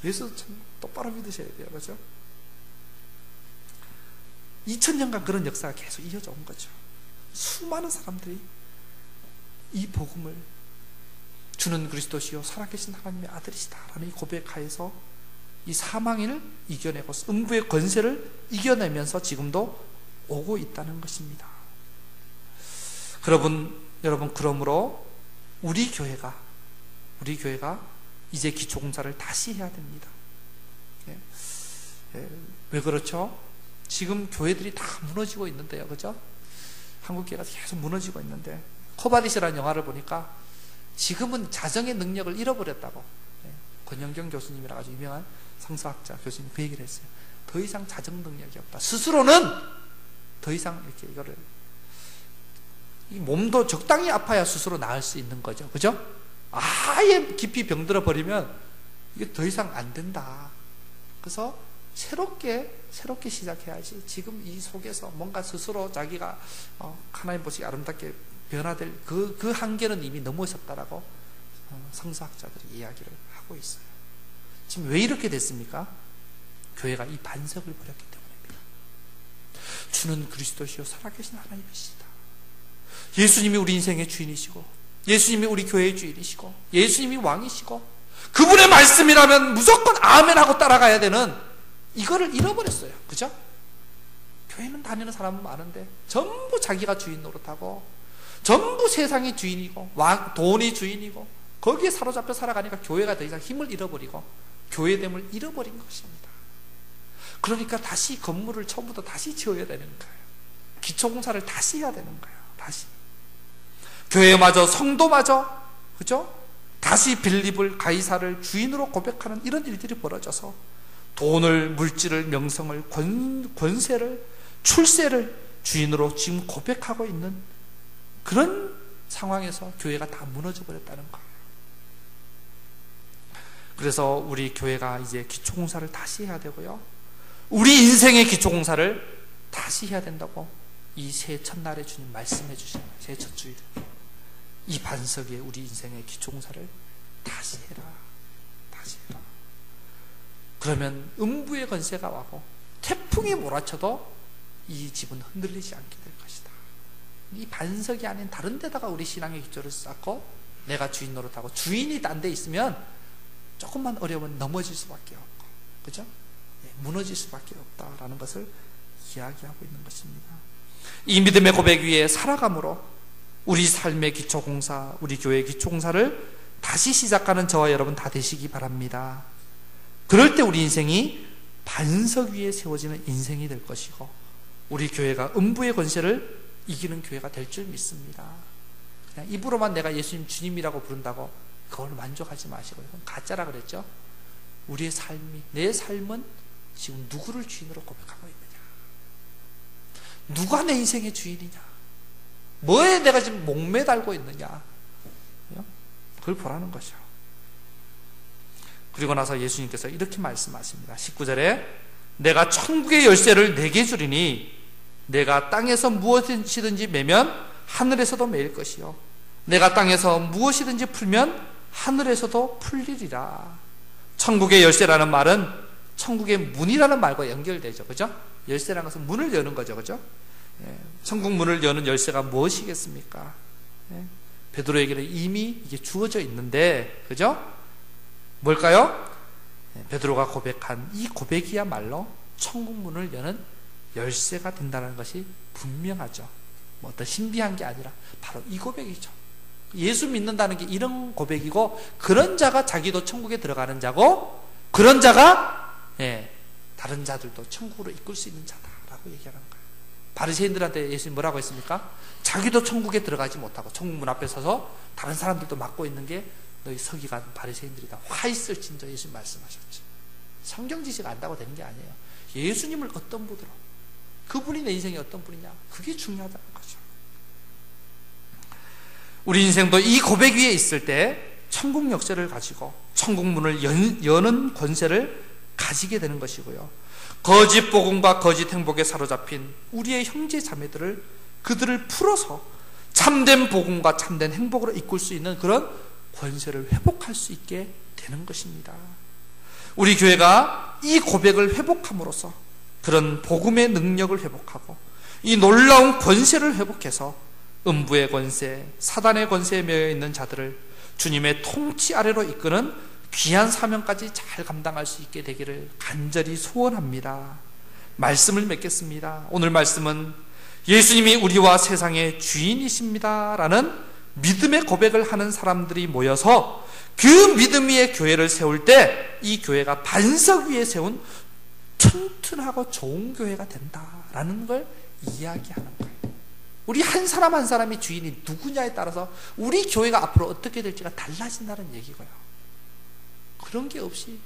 예수 참 똑바로 믿으셔야 돼요. 그렇죠? 2000년간 그런 역사가 계속 이어져 온 거죠. 수많은 사람들이 이 복음을 주는 그리스도시요 살아계신 하나님의 아들이시다라는 이 고백하에서 이 사망을 이겨내고 음부의 권세를 이겨내면서 지금도 오고 있다는 것입니다. 여러분 그러므로 우리 교회가 이제 기초공사를 다시 해야 됩니다. 왜 그렇죠? 지금 교회들이 다 무너지고 있는데요, 그죠? 한국 교회가 계속 무너지고 있는데, 코바디시라는 영화를 보니까 지금은 자정의 능력을 잃어버렸다고, 권영경 교수님이라 아주 유명한 성서학자 교수님 그 얘기를 했어요. 더 이상 자정 능력이 없다. 스스로는 더 이상 이렇게 이거를, 이 몸도 적당히 아파야 스스로 나을 수 있는 거죠, 그죠? 아예 깊이 병들어 버리면 이게 더 이상 안 된다. 그래서 새롭게 시작해야지. 지금 이 속에서 뭔가 스스로 자기가 하나님 보시기 아름답게 변화될 그 한계는 이미 넘어섰다라고 성서학자들이 이야기를 하고 있어요. 지금 왜 이렇게 됐습니까? 교회가 이 반석을 버렸기 때문입니다. 주는 그리스도시요 살아계신 하나님이시다. 예수님이 우리 인생의 주인이시고, 예수님이 우리 교회의 주인이시고, 예수님이 왕이시고, 그분의 말씀이라면 무조건 아멘하고 따라가야 되는 이거를 잃어버렸어요. 그죠? 교회는 다니는 사람은 많은데 전부 자기가 주인 노릇하고, 전부 세상이 주인이고, 돈이 주인이고, 거기에 사로잡혀 살아가니까 교회가 더 이상 힘을 잃어버리고 교회됨을 잃어버린 것입니다. 그러니까 다시 건물을 처음부터 다시 지어야 되는 거예요. 기초공사를 다시 해야 되는 거예요. 다시. 교회마저 성도마저 그죠? 다시 빌립을 가이사를 주인으로 고백하는 이런 일들이 벌어져서 돈을, 물질을, 명성을, 권세를, 출세를 주인으로 지금 고백하고 있는 그런 상황에서 교회가 다 무너져 버렸다는 거예요. 그래서 우리 교회가 이제 기초공사를 다시 해야 되고요, 우리 인생의 기초공사를 다시 해야 된다고 이 새해 첫날에 주님 말씀해 주시는 거예요. 새해 첫 주일 이 반석 위에 우리 인생의 기초공사를 다시 해라, 다시 해라. 그러면 음부의 권세가 와고 태풍이 몰아쳐도 이 집은 흔들리지 않게 될 것이다. 이 반석이 아닌 다른 데다가 우리 신앙의 기초를 쌓고 내가 주인 노릇하고 주인이 딴 데 있으면 조금만 어려우면 넘어질 수밖에 없고, 그죠? 무너질 수밖에 없다라는 것을 이야기하고 있는 것입니다. 이 믿음의 고백 위에 살아감으로 우리 삶의 기초공사, 우리 교회의 기초공사를 다시 시작하는 저와 여러분 다 되시기 바랍니다. 그럴 때 우리 인생이 반석 위에 세워지는 인생이 될 것이고 우리 교회가 음부의 권세를 이기는 교회가 될 줄 믿습니다. 그냥 입으로만 내가 예수님 주님이라고 부른다고 그걸 만족하지 마시고, 이건 가짜라 그랬죠. 우리의 삶이, 내 삶은 지금 누구를 주인으로 고백하고 있느냐, 누가 내 인생의 주인이냐, 뭐에 내가 지금 목매달고 있느냐, 그걸 보라는 것이죠. 그리고 나서 예수님께서 이렇게 말씀하십니다. 19절에 내가 천국의 열쇠를 내게 주리니 내가 땅에서 무엇이든지 매면 하늘에서도 매일 것이요 내가 땅에서 무엇이든지 풀면 하늘에서도 풀리리라. 천국의 열쇠라는 말은 천국의 문이라는 말과 연결되죠. 그죠? 열쇠라는 것은 문을 여는 거죠. 그죠? 천국 문을 여는 열쇠가 무엇이겠습니까? 베드로에게는 이미 이게 주어져 있는데, 그죠? 뭘까요? 베드로가 고백한 이 고백이야말로 천국 문을 여는 열쇠가 된다는 것이 분명하죠. 뭐 어떤 신비한 게 아니라 바로 이 고백이죠. 예수 믿는다는 게 이런 고백이고, 그런 자가 자기도 천국에 들어가는 자고, 그런 자가 다른 자들도 천국으로 이끌 수 있는 자다라고 얘기하는 거예요. 바리새인들한테 예수님 뭐라고 했습니까? 자기도 천국에 들어가지 못하고 천국 문 앞에 서서 다른 사람들도 막고 있는 게 너희 서기관 바리새인들이다. 화 있을진저 예수님 말씀하셨죠. 성경 지식 안다고 되는 게 아니에요. 예수님을 어떤 분으로, 그분이 내 인생이 어떤 분이냐, 그게 중요하다는 거죠. 우리 인생도 이 고백 위에 있을 때 천국 역사를 가지고 천국 문을 여는 권세를 가지게 되는 것이고요, 거짓 복음과 거짓 행복에 사로잡힌 우리의 형제 자매들을, 그들을 풀어서 참된 복음과 참된 행복으로 이끌 수 있는 그런 권세를 회복할 수 있게 되는 것입니다. 우리 교회가 이 고백을 회복함으로써 그런 복음의 능력을 회복하고 이 놀라운 권세를 회복해서 음부의 권세, 사단의 권세에 매여 있는 자들을 주님의 통치 아래로 이끄는 귀한 사명까지 잘 감당할 수 있게 되기를 간절히 소원합니다. 말씀을 맺겠습니다. 오늘 말씀은 예수님이 우리와 세상의 주인이십니다 라는 믿음의 고백을 하는 사람들이 모여서 그 믿음 위에 교회를 세울 때 이 교회가 반석 위에 세운 튼튼하고 좋은 교회가 된다라는 걸 이야기하는 거예요. 우리 한 사람 한 사람이 주인이 누구냐에 따라서 우리 교회가 앞으로 어떻게 될지가 달라진다는 얘기고요. 그런 게 없이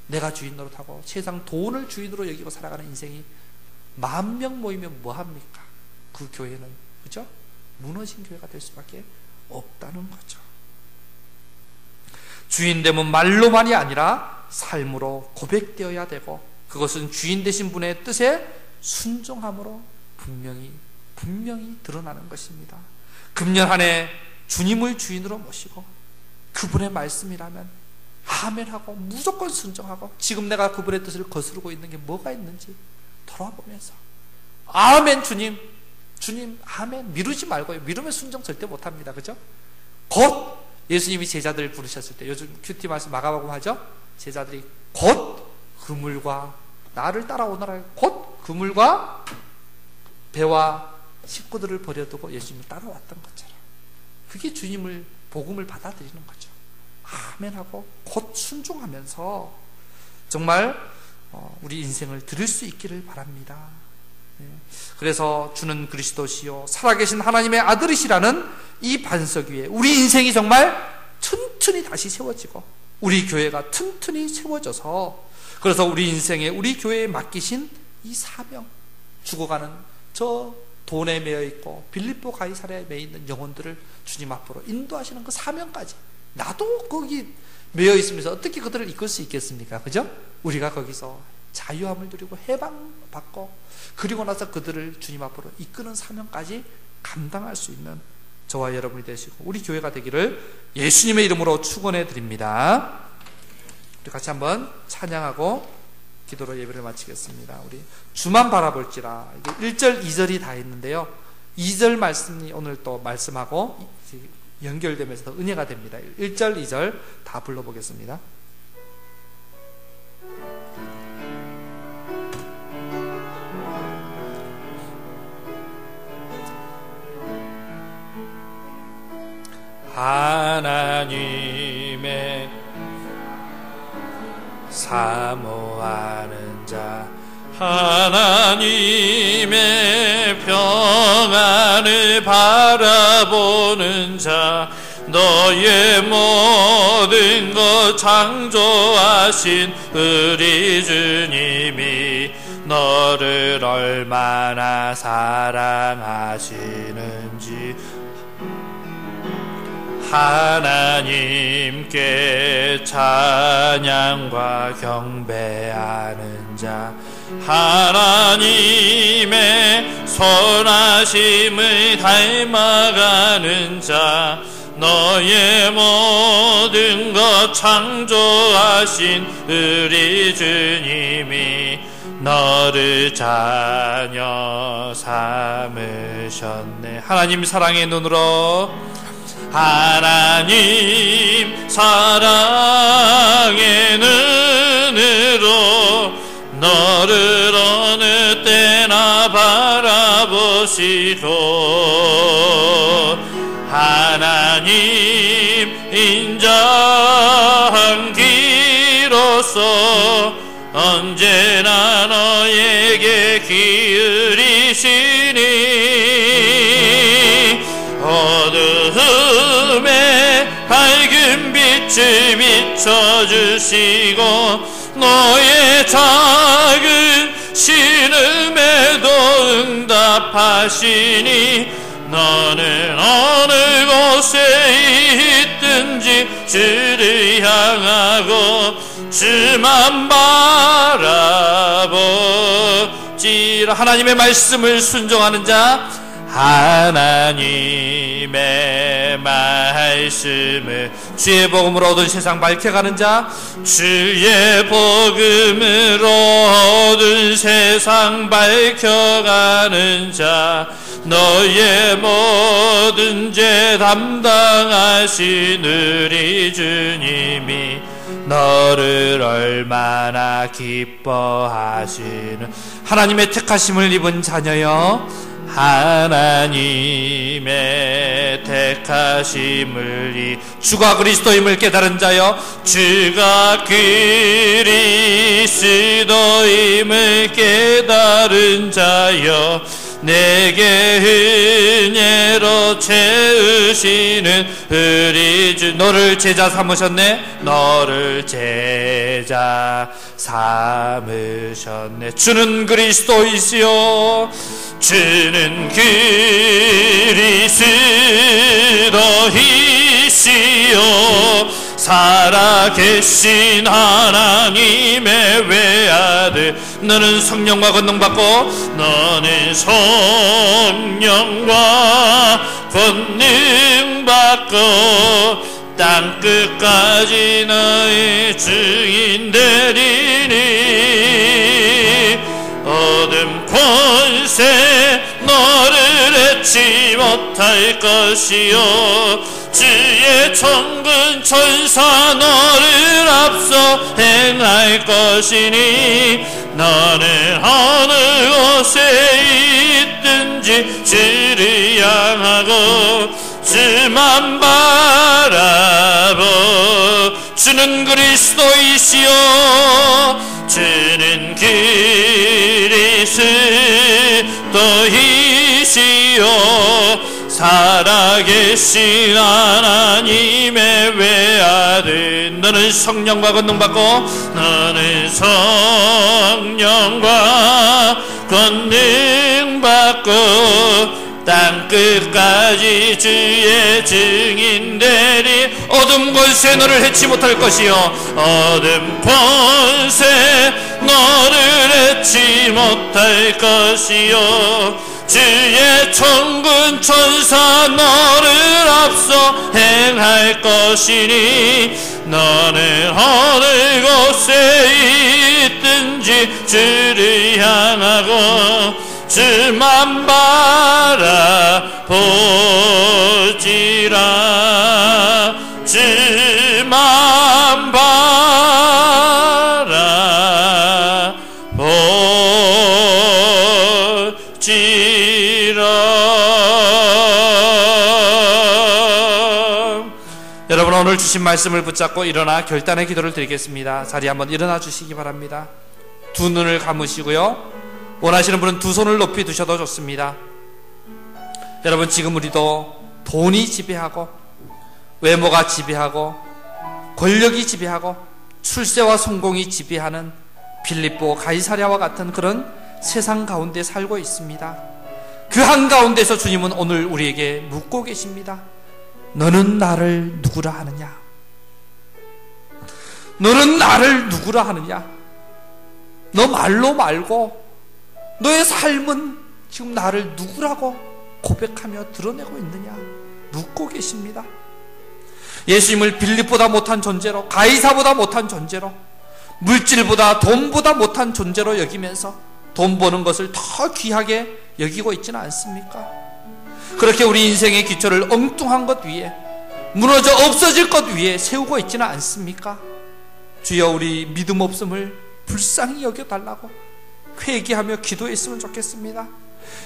내가 주인 노릇하고 세상 돈을 주인으로 여기고 살아가는 인생이 10,000명 모이면 뭐합니까? 그 교회는, 그죠? 무너진 교회가 될 수밖에 없다는 거죠. 주인됨은 말로만이 아니라 삶으로 고백되어야 되고, 그것은 주인 되신 분의 뜻에 순종함으로 분명히 드러나는 것입니다. 금년 한 해 주님을 주인으로 모시고 그분의 말씀이라면 아멘하고 무조건 순종하고, 지금 내가 그분의 뜻을 거스르고 있는 게 뭐가 있는지 돌아보면서 아멘 주님 아멘, 미루지 말고요. 미루면 순종 절대 못합니다. 그죠? 곧 예수님이 제자들을 부르셨을 때, 요즘 큐티 말씀 마가복음 하죠? 제자들이 곧 그물과 나를 따라오너라, 곧 그물과 배와 식구들을 버려두고 예수님을 따라왔던 것처럼, 그게 주님을 복음을 받아들이는 거죠. 아멘하고 곧 순종하면서 정말 우리 인생을 들을 수 있기를 바랍니다. 그래서 주는 그리스도시요 살아계신 하나님의 아들이시라는 이 반석 위에 우리 인생이 정말 튼튼히 다시 세워지고 우리 교회가 튼튼히 세워져서, 그래서 우리 인생에 우리 교회에 맡기신 이 사명, 죽어가는 저 돈에 매여 있고 빌립보 가이사랴에 매여 있는 영혼들을 주님 앞으로 인도하시는 그 사명까지, 나도 거기 매여 있으면서 어떻게 그들을 이끌 수 있겠습니까? 그죠? 우리가 거기서 자유함을 누리고 해방받고 그리고 나서 그들을 주님 앞으로 이끄는 사명까지 감당할 수 있는 저와 여러분이 되시고 우리 교회가 되기를 예수님의 이름으로 축원해 드립니다. 우리 같이 한번 찬양하고 기도로 예배를 마치겠습니다. 우리 주만 바라볼지라, 이게 1절 2절이 다 있는데요, 2절 말씀이 오늘 또 말씀하고 연결되면서 은혜가 됩니다. 1절 2절 다 불러보겠습니다. 하나님의 사모하는 자, 하나님의 평안을 바라보는 자, 너의 모든 것 창조하신 우리 주님이 너를 얼마나 사랑하시는지 하나님께 찬양과 경배하는 자, 하나님의 선하심을 닮아가는 자, 너의 모든 것 창조하신 우리 주님이 너를 자녀 삼으셨네. 하나님 사랑의 눈으로, 하나님 사랑의 눈으로 너를 어느 때나 바라보시고, 하나님 인자한기로서 언제나 너에게 기울이시니 어둠에 밝은 빛을 비춰주시고 너의 작은 신음에도 응답하시니 너는 어느 곳에 있든지 주를 향하고 주만 바라보지라. 하나님의 말씀을 순종하는 자, 하나님의 말씀을 주의 복음으로 얻은 세상 밝혀가는 자, 주의 복음으로 얻은 세상 밝혀가는 자, 너의 모든 죄 담당하신 우리 주님이 너를 얼마나 기뻐하시는 하나님의 택하심을 입은 자녀여, 하나님의 택하심을 주가 그리스도임을 깨달은 자여, 주가 그리스도임을 깨달은 자여, 내게 은혜로 채우시는 우리 주, 너를 제자 삼으셨네. 너를 제자 삼으셨네. 주는 그리스도이시요, 주는 그리스도이시요, 살아계신 하나님의 외아들. 너는 성령과 권능받고, 너는 성령과 권능받고 땅끝까지 너의 주인 되리니 어둠 권세 너를 해치 못할 것이요, 주의 천군 천사 너를 앞서 행할 것이니 너는 어느 곳에 있든지 주를 향하고 주만 바라보 주는 그리스도이시여 주는 그리스도이시여 살아계신 하나님의 외아들 너는 성령과 권능받고 너는 성령과 권능받고 땅끝까지 주의 증인 되리 어둠 권세 너를 해치 못할 것이요 어둠 권세 너를 해치 못할 것이요 주의 천군 천사 너를 앞서 행할 것이니 너는 어느 곳에 있든지 주를 향하고 주만 바라보지라 주만 여러분 오늘 주신 말씀을 붙잡고 일어나 결단의 기도를 드리겠습니다. 자리에 한번 일어나 주시기 바랍니다. 두 눈을 감으시고요. 원하시는 분은 두 손을 높이 두셔도 좋습니다. 여러분 지금 우리도 돈이 지배하고 외모가 지배하고 권력이 지배하고 출세와 성공이 지배하는 빌립보 가이사랴와 같은 그런 세상 가운데 살고 있습니다. 그 한가운데서 주님은 오늘 우리에게 묻고 계십니다. 너는 나를 누구라 하느냐? 너는 나를 누구라 하느냐? 너 말로 말고 너의 삶은 지금 나를 누구라고 고백하며 드러내고 있느냐? 묻고 계십니다. 예수님을 빌립보다 못한 존재로, 가이사보다 못한 존재로, 물질보다 돈보다 못한 존재로 여기면서 돈 버는 것을 더 귀하게 여기고 있지는 않습니까? 그렇게 우리 인생의 기초를 엉뚱한 것 위에, 무너져 없어질 것 위에 세우고 있지는 않습니까? 주여 우리 믿음 없음을 불쌍히 여겨달라고 회개하며 기도했으면 좋겠습니다.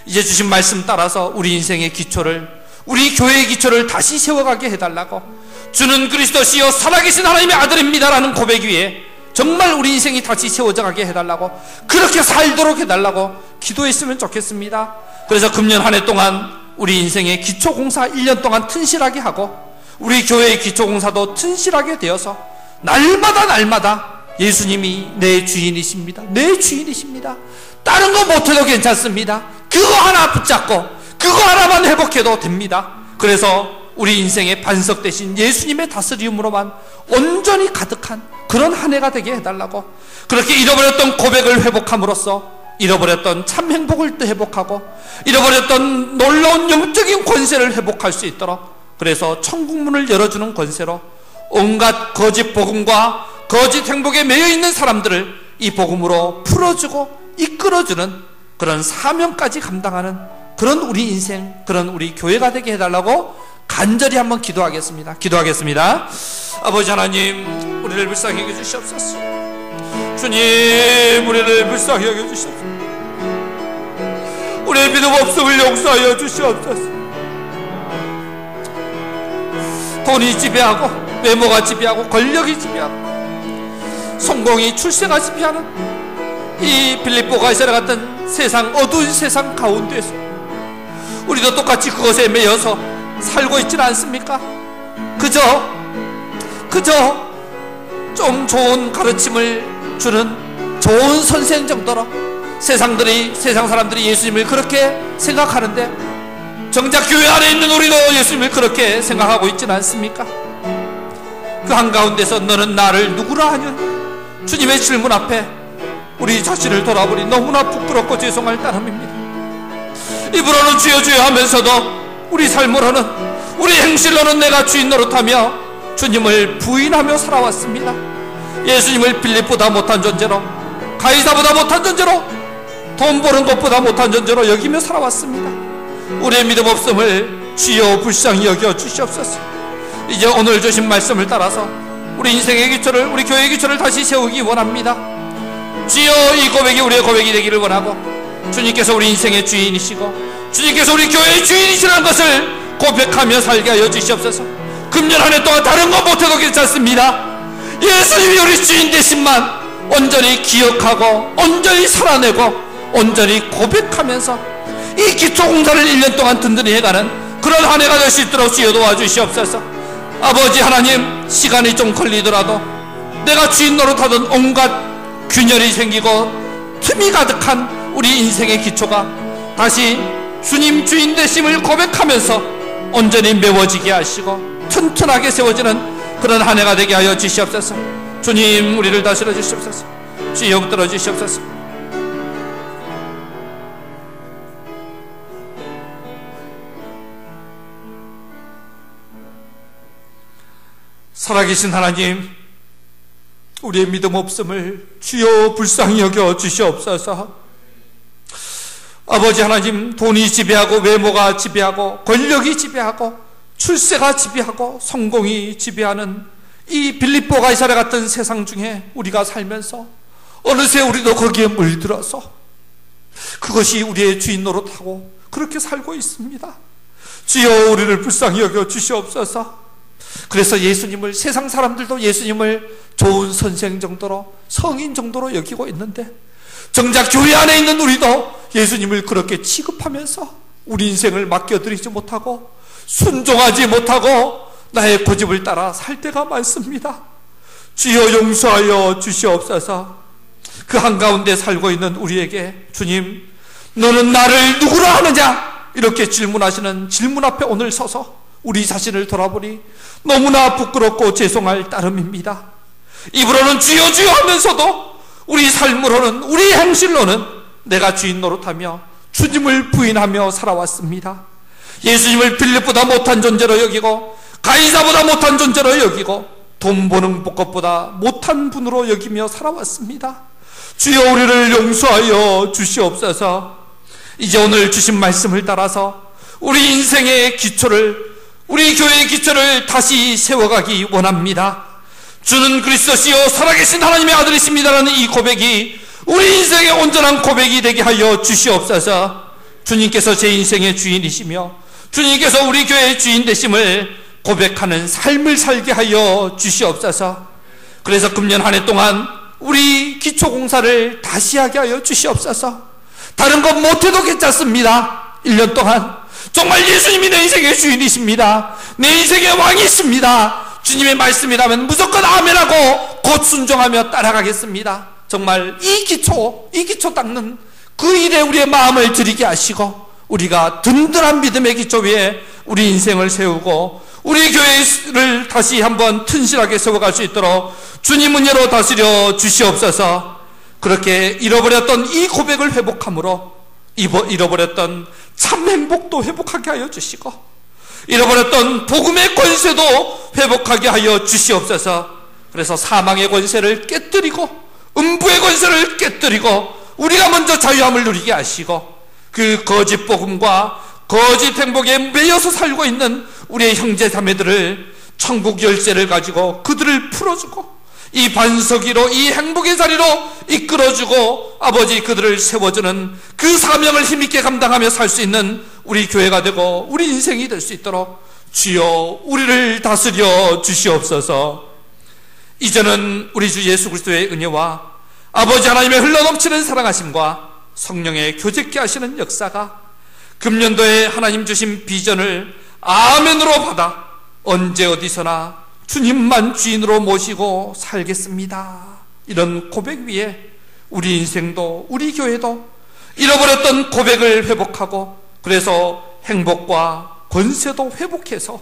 이제 주신 말씀 따라서 우리 인생의 기초를, 우리 교회의 기초를 다시 세워가게 해달라고, 주는 그리스도시요 살아계신 하나님의 아들입니다라는 고백 위에 정말 우리 인생이 다시 세워져 가게 해달라고, 그렇게 살도록 해달라고 기도했으면 좋겠습니다. 그래서 금년 한 해 동안 우리 인생의 기초공사 1년 동안 튼실하게 하고, 우리 교회의 기초공사도 튼실하게 되어서 날마다 예수님이 내 주인이십니다. 내 주인이십니다. 다른 거 못해도 괜찮습니다. 그거 하나 붙잡고 그거 하나만 회복해도 됩니다. 그래서 우리 인생의 반석 대신 예수님의 다스림으로만 온전히 가득한 그런 한 해가 되게 해달라고, 그렇게 잃어버렸던 고백을 회복함으로써 잃어버렸던 참 행복을 또 회복하고, 잃어버렸던 놀라운 영적인 권세를 회복할 수 있도록, 그래서 천국문을 열어주는 권세로 온갖 거짓 복음과 거짓 행복에 매여있는 사람들을 이 복음으로 풀어주고 이끌어주는 그런 사명까지 감당하는 그런 우리 인생, 그런 우리 교회가 되게 해달라고 간절히 한번 기도하겠습니다. 아버지 하나님, 우리를 불쌍히 여겨주시옵소서. 주님, 우리를 불쌍히 여겨주시옵소서. 우리의 믿음 없음을 용서하여 주시옵소서. 돈이 지배하고 외모가 지배하고 권력이 지배하고 성공이 출세가 지배하는 이 빌립보 가이사랴 같은 세상, 어두운 세상 가운데서 우리도 똑같이 그것에 매여서 살고 있지는 않습니까? 그저 좀 좋은 가르침을 주는 좋은 선생 정도로 세상 사람들이 예수님을 그렇게 생각하는데, 정작 교회 안에 있는 우리도 예수님을 그렇게 생각하고 있지는 않습니까? 그 한가운데서 너는 나를 누구라 하냐? 주님의 질문 앞에 우리 자신을 돌아보니 너무나 부끄럽고 죄송할 따름입니다. 입으로는 주여 주여 하면서도 우리 삶으로는, 우리 행실로는 내가 주인 노릇하며 주님을 부인하며 살아왔습니다. 예수님을 빌립보다 못한 존재로, 가이사보다 못한 존재로, 돈 버는 것보다 못한 존재로 여기며 살아왔습니다. 우리의 믿음 없음을 주여 불쌍히 여겨 주시옵소서. 이제 오늘 주신 말씀을 따라서 우리 인생의 기초를, 우리 교회의 기초를 다시 세우기 원합니다. 주여 이 고백이 우리의 고백이 되기를 원하고, 주님께서 우리 인생의 주인이시고 주님께서 우리 교회의 주인이시라는 것을 고백하며 살게 하여 주시옵소서. 금년 한 해 동안 다른 거 못해도 괜찮습니다. 예수님이 우리 주인 되신만 온전히 기억하고 온전히 살아내고 온전히 고백하면서 이 기초공사를 1년 동안 든든히 해가는 그런 한 해가 될 수 있도록 주여 도와주시옵소서. 아버지 하나님, 시간이 좀 걸리더라도 내가 주인 노릇하던 온갖 균열이 생기고 틈이 가득한 우리 인생의 기초가 다시 주님 주인 되심을 고백하면서 온전히 메워지게 하시고 튼튼하게 세워지는 그런 한 해가 되게 하여 주시옵소서. 주님, 우리를 다스려 주시옵소서. 주여 붙들어 주시옵소서. 살아계신 하나님, 우리의 믿음 없음을 주여 불쌍히 여겨 주시옵소서. 아버지 하나님, 돈이 지배하고 외모가 지배하고 권력이 지배하고 출세가 지배하고 성공이 지배하는 이 빌립보 가이사랴 같은 세상 중에 우리가 살면서 어느새 우리도 거기에 물들어서 그것이 우리의 주인 노릇하고 그렇게 살고 있습니다. 주여 우리를 불쌍히 여겨 주시옵소서. 그래서 예수님을, 세상 사람들도 예수님을 좋은 선생 정도로, 성인 정도로 여기고 있는데 정작 교회 안에 있는 우리도 예수님을 그렇게 취급하면서 우리 인생을 맡겨드리지 못하고 순종하지 못하고 나의 고집을 따라 살 때가 많습니다. 주여 용서하여 주시옵소서. 그 한가운데 살고 있는 우리에게 주님, 너는 나를 누구로 하느냐? 이렇게 질문하시는 질문 앞에 오늘 서서 우리 자신을 돌아보니 너무나 부끄럽고 죄송할 따름입니다. 입으로는 주여 주여 하면서도 우리 삶으로는, 우리 행실로는 내가 주인 노릇하며 주님을 부인하며 살아왔습니다. 예수님을 빌립보다 못한 존재로 여기고 가이사보다 못한 존재로 여기고 돈 버는 것보다 못한 분으로 여기며 살아왔습니다. 주여 우리를 용서하여 주시옵소서. 이제 오늘 주신 말씀을 따라서 우리 인생의 기초를, 우리 교회의 기초를 다시 세워가기 원합니다. 주는 그리스도시요 살아계신 하나님의 아들이십니다라는 이 고백이 우리 인생의 온전한 고백이 되게 하여 주시옵소서. 주님께서 제 인생의 주인이시며 주님께서 우리 교회의 주인 되심을 고백하는 삶을 살게 하여 주시옵소서. 그래서 금년 한 해 동안 우리 기초공사를 다시 하게 하여 주시옵소서. 다른 것 못해도 괜찮습니다. 1년 동안 정말 예수님이 내 인생의 주인이십니다. 내 인생의 왕이십니다. 주님의 말씀이라면 무조건 아멘하고 곧 순종하며 따라가겠습니다. 정말 이 기초 닦는 그 일에 우리의 마음을 드리게 하시고 우리가 든든한 믿음의 기초 위에 우리 인생을 세우고 우리 교회를 다시 한번 튼실하게 세워갈 수 있도록 주님 은혜로 다스려 주시옵소서. 그렇게 잃어버렸던 이 고백을 회복함으로 잃어버렸던 참 행복도 회복하게 하여 주시고 잃어버렸던 복음의 권세도 회복하게 하여 주시옵소서. 그래서 사망의 권세를 깨뜨리고 음부의 권세를 깨뜨리고 우리가 먼저 자유함을 누리게 하시고 그 거짓 복음과 거짓 행복에 매여서 살고 있는 우리의 형제 자매들을 천국 열쇠를 가지고 그들을 풀어주고 이 반석 위로 이 행복의 자리로 이끌어주고 아버지 그들을 세워주는 그 사명을 힘있게 감당하며 살 수 있는 우리 교회가 되고 우리 인생이 될 수 있도록 주여 우리를 다스려 주시옵소서. 이제는 우리 주 예수 그리스도의 은혜와 아버지 하나님의 흘러넘치는 사랑하심과 성령의 교제케 하시는 역사가 금년도에 하나님 주신 비전을 아멘으로 받아 언제 어디서나 주님만 주인으로 모시고 살겠습니다. 이런 고백 위에 우리 인생도 우리 교회도 잃어버렸던 고백을 회복하고 그래서 행복과 권세도 회복해서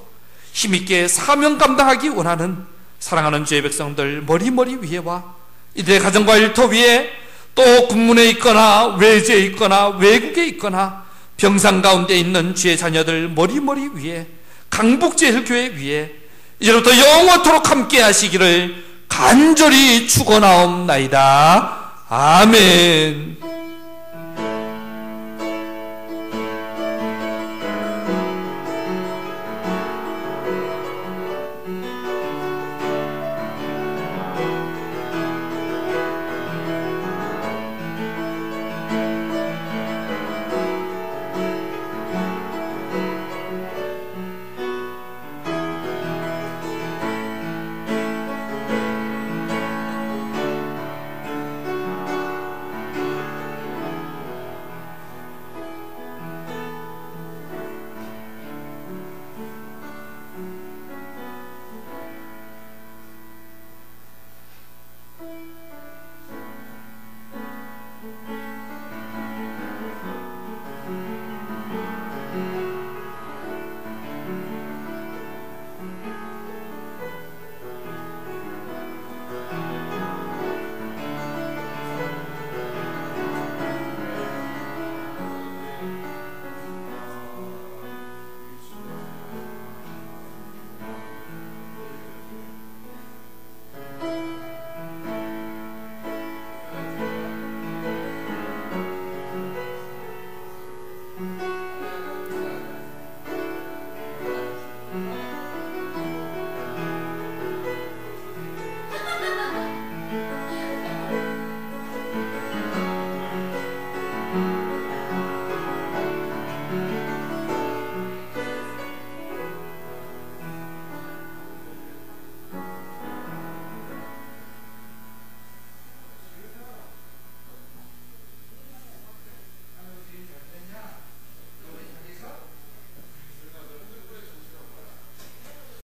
힘있게 사명 감당하기 원하는 사랑하는 주의 백성들 머리머리 위에와 이들의 가정과 일터 위에 또 군문에 있거나 외지에 있거나 외국에 있거나 병상 가운데 있는 주의 자녀들 머리머리 위에 강북제일교회 위에 이제부터 영원토록 함께 하시기를 간절히 축원하옵나이다. 아멘.